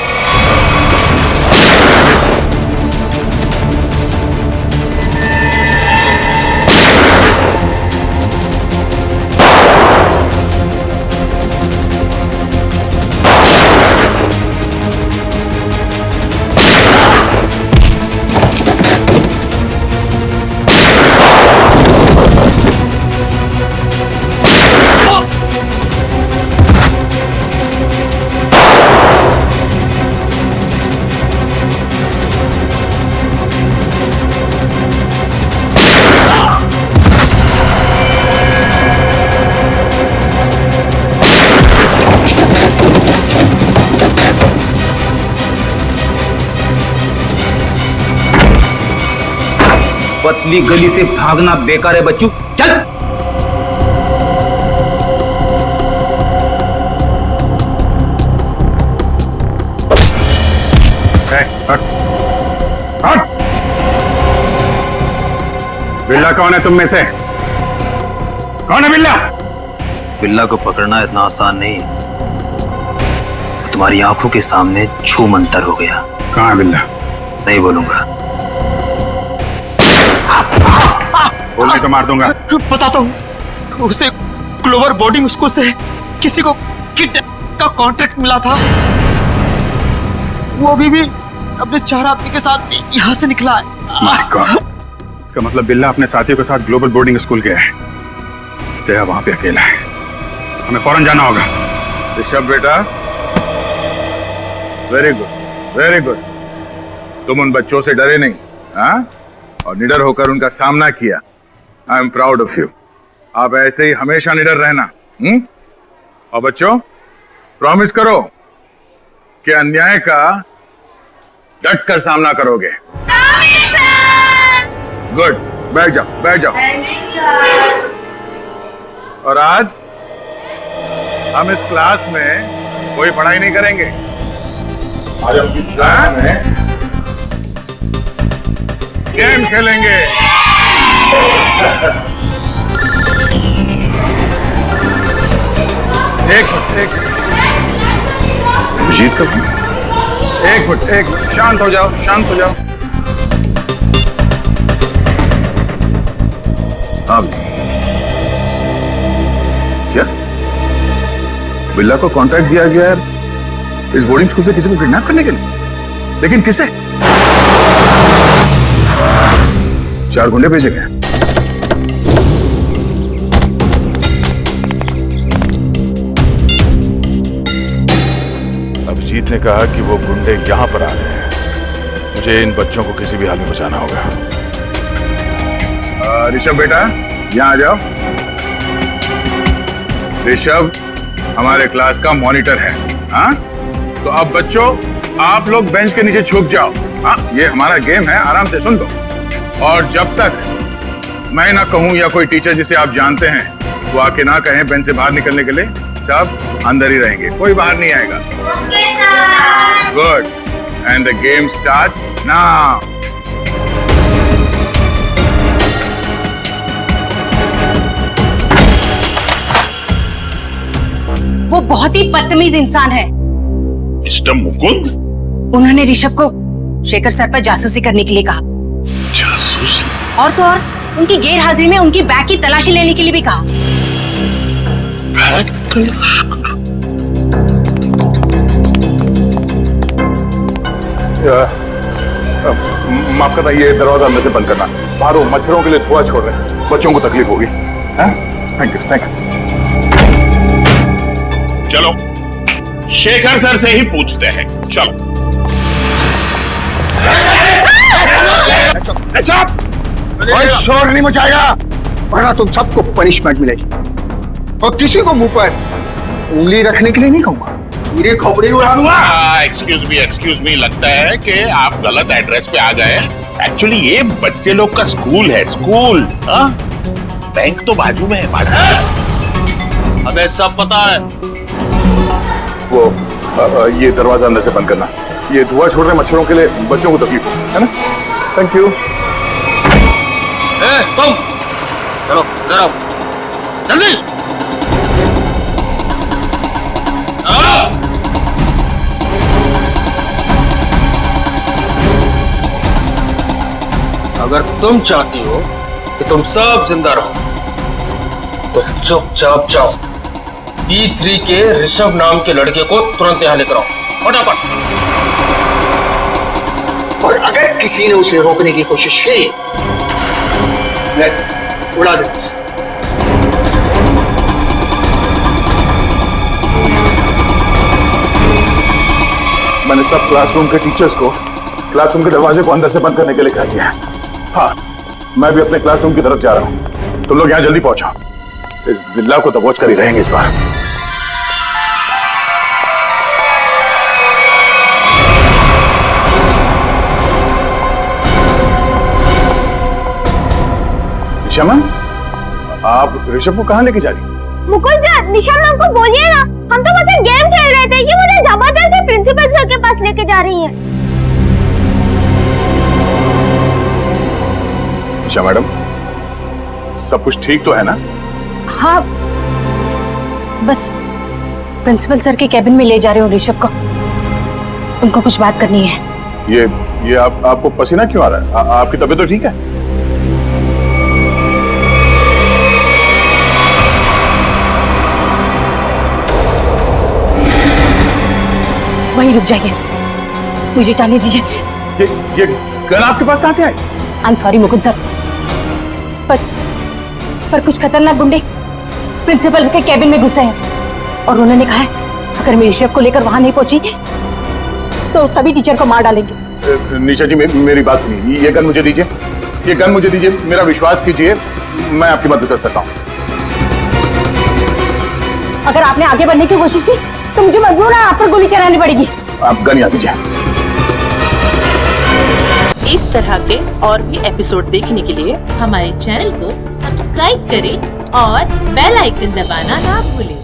S4: पतली गली से भागना बेकार है बच्चू, चल।
S1: हट। बिल्ला कौन है तुम में से? कौन है बिल्ला?
S18: बिल्ला को पकड़ना इतना आसान नहीं। वो तुम्हारी आंखों के सामने छू मंतर हो गया।
S1: कहाँ है बिल्ला?
S18: नहीं बोलूंगा।
S1: बोलने तो मार दूंगा।
S7: बताता हूँ, उसे ग्लोबल बोर्डिंग स्कूल से किसी को किडनैप का कॉन्ट्रैक्ट मिला था। वो अभी भी अपने 4 आदमी के साथ यहाँ से निकला है।
S1: My God. इसका मतलब बिल्ला अपने साथियों के साथ ग्लोबल बोर्डिंग स्कूल गया है। तेरा वहां पे अकेला है, हमें फौरन जाना होगा।
S6: ऋषभ बेटा, वेरी गुड, वेरी गुड। तुम उन बच्चों से डरे नहीं, हाँ? और निडर होकर उनका सामना किया। I am proud of you. आप ऐसे ही हमेशा निडर रहना। और बच्चों, प्रॉमिस करो कि अन्याय का डट कर सामना करोगे। गुड, बैठ जाओ, बैठ जाओ। और आज हम इस क्लास में कोई पढ़ाई नहीं करेंगे। आज हम इस क्लास में गेम खेलेंगे। एक मिनट,
S18: जीत कब?
S6: एक मिनट, शांत हो जाओ, शांत हो जाओ। अब क्या बिल्ला को कॉन्ट्रैक्ट दिया गया है इस बोर्डिंग स्कूल से किसी को किडनैप करने के लिए? लेकिन किसे? 4 गुंडे भेजे गए। अभिजीत ने कहा कि वो गुंडे यहां पर आ रहे हैं। मुझे इन बच्चों को किसी भी हाल में बचाना होगा। ऋषभ बेटा, यहां आ जाओ। ऋषभ हमारे क्लास का मॉनिटर है, हाँ? तो अब बच्चों, आप लोग बेंच के नीचे छुप जाओ। हाँ, ये हमारा गेम है, आराम से सुन लो। और जब तक मैं ना कहूं या कोई टीचर जिसे आप जानते हैं वो आके ना कहें बेंच से बाहर निकलने के लिए, सब अंदर ही रहेंगे, कोई बाहर नहीं आएगा। Good, and the game start now.
S12: वो बहुत ही बदतमीज इंसान है।
S6: मिस्टर मुकुंद?
S12: उन्होंने ऋषभ को शेखर सर पर जासूसी करने के लिए कहा।
S6: जासूसी?
S12: और तो और उनकी गैर हाजिरी में उनकी बैग की तलाशी लेने के लिए भी कहा।
S6: बैग तलाश करो। माफ करना, ये दरवाजा अंदर से बंद करना। बाहर मच्छरों के लिए धुआं छोड़ रहे हैं, बच्चों को तकलीफ होगी। Thank you, thank you. चलो शेखर सर से ही पूछते हैं, चलो।
S7: चुप! कोई शोर नहीं मचाएगा, वरना तुम सबको पनिशमेंट मिलेगी। और किसी को मुंह पर उंगली रखने के लिए नहीं कहूंगा, पूरी खोपड़ी उड़ा दूंगा।
S6: एक्सक्यूज मी, लगता है कि आप गलत एड्रेस पे आ गए। एक्चुअली ये बच्चे लोग का स्कूल है, स्कूल। बैंक तो बाजू में है, बाजू में।
S21: हमें सब पता है।
S3: वो ये दरवाजा अंदर से बंद करना, ये धुआं छोड़ रहे मच्छरों के लिए बच्चों को तकलीफ है ना। Thank you.
S21: तुम चलो जरा जल्दी। अगर तुम चाहती हो कि तुम सब जिंदा रहो तो चुपचाप जाओ, D3 के ऋषभ नाम के लड़के को तुरंत यहाँ लेकर आओ, फटाफट।
S7: और अगर किसी ने उसे रोकने की कोशिश की, मैं उड़ा दूंगा उसे।
S3: मैंने सब क्लासरूम के टीचर्स को क्लासरूम के दरवाजे को अंदर से बंद करने के लिए कह दिया है। हाँ, मैं भी अपने क्लासरूम की तरफ जा रहा हूँ। तुम लोग यहाँ जल्दी पहुंचो, इस बिल्ला को दबोच कर ही रहेंगे इस बार। निशा मैम, आप ऋषभ को कहाँ लेके जा रही?
S19: मुकुल सर, निशा मैम को बोलिए ना, हम तो बस गेम खेल रहे थे कि मुझे जबरदस्ती प्रिंसिपल सर के पास लेके जा रही है।
S3: निशा मैडम, सब कुछ ठीक तो है ना?
S12: हाँ, बस प्रिंसिपल सर के कैबिन में ले जा रहे हो ऋषभ को, उनको कुछ बात करनी है।
S3: ये आपको पसीना क्यों आ रहा है? आपकी तबीयत तो ठीक है?
S12: वहीं रुक जाइए, मुझे जाने दीजिए।
S3: ये गन आपके पास कहां से आई?
S12: I am sorry Mukund sir, पर कुछ खतरनाक गुंडे प्रिंसिपल के कैबिन में घुसे हैं और उन्होंने कहा है अगर मैं ऋषभ को लेकर वहां नहीं पहुंची तो सभी टीचर को मार डालेंगे।
S3: निशा जी, मेरी बात सुनिए, ये गन मुझे दीजिए, ये गन मुझे दीजिए, मेरा विश्वास कीजिए, मैं आपकी मदद कर सकता हूँ।
S12: अगर आपने आगे बढ़ने की कोशिश की तो मुझे मजबूर है आप पर गोली चलानी पड़ेगी।
S3: आप गन यहाँ दीजिए।
S13: इस तरह के और भी एपिसोड देखने के लिए हमारे चैनल को सब्सक्राइब करें और बेल आइकन दबाना ना भूलें।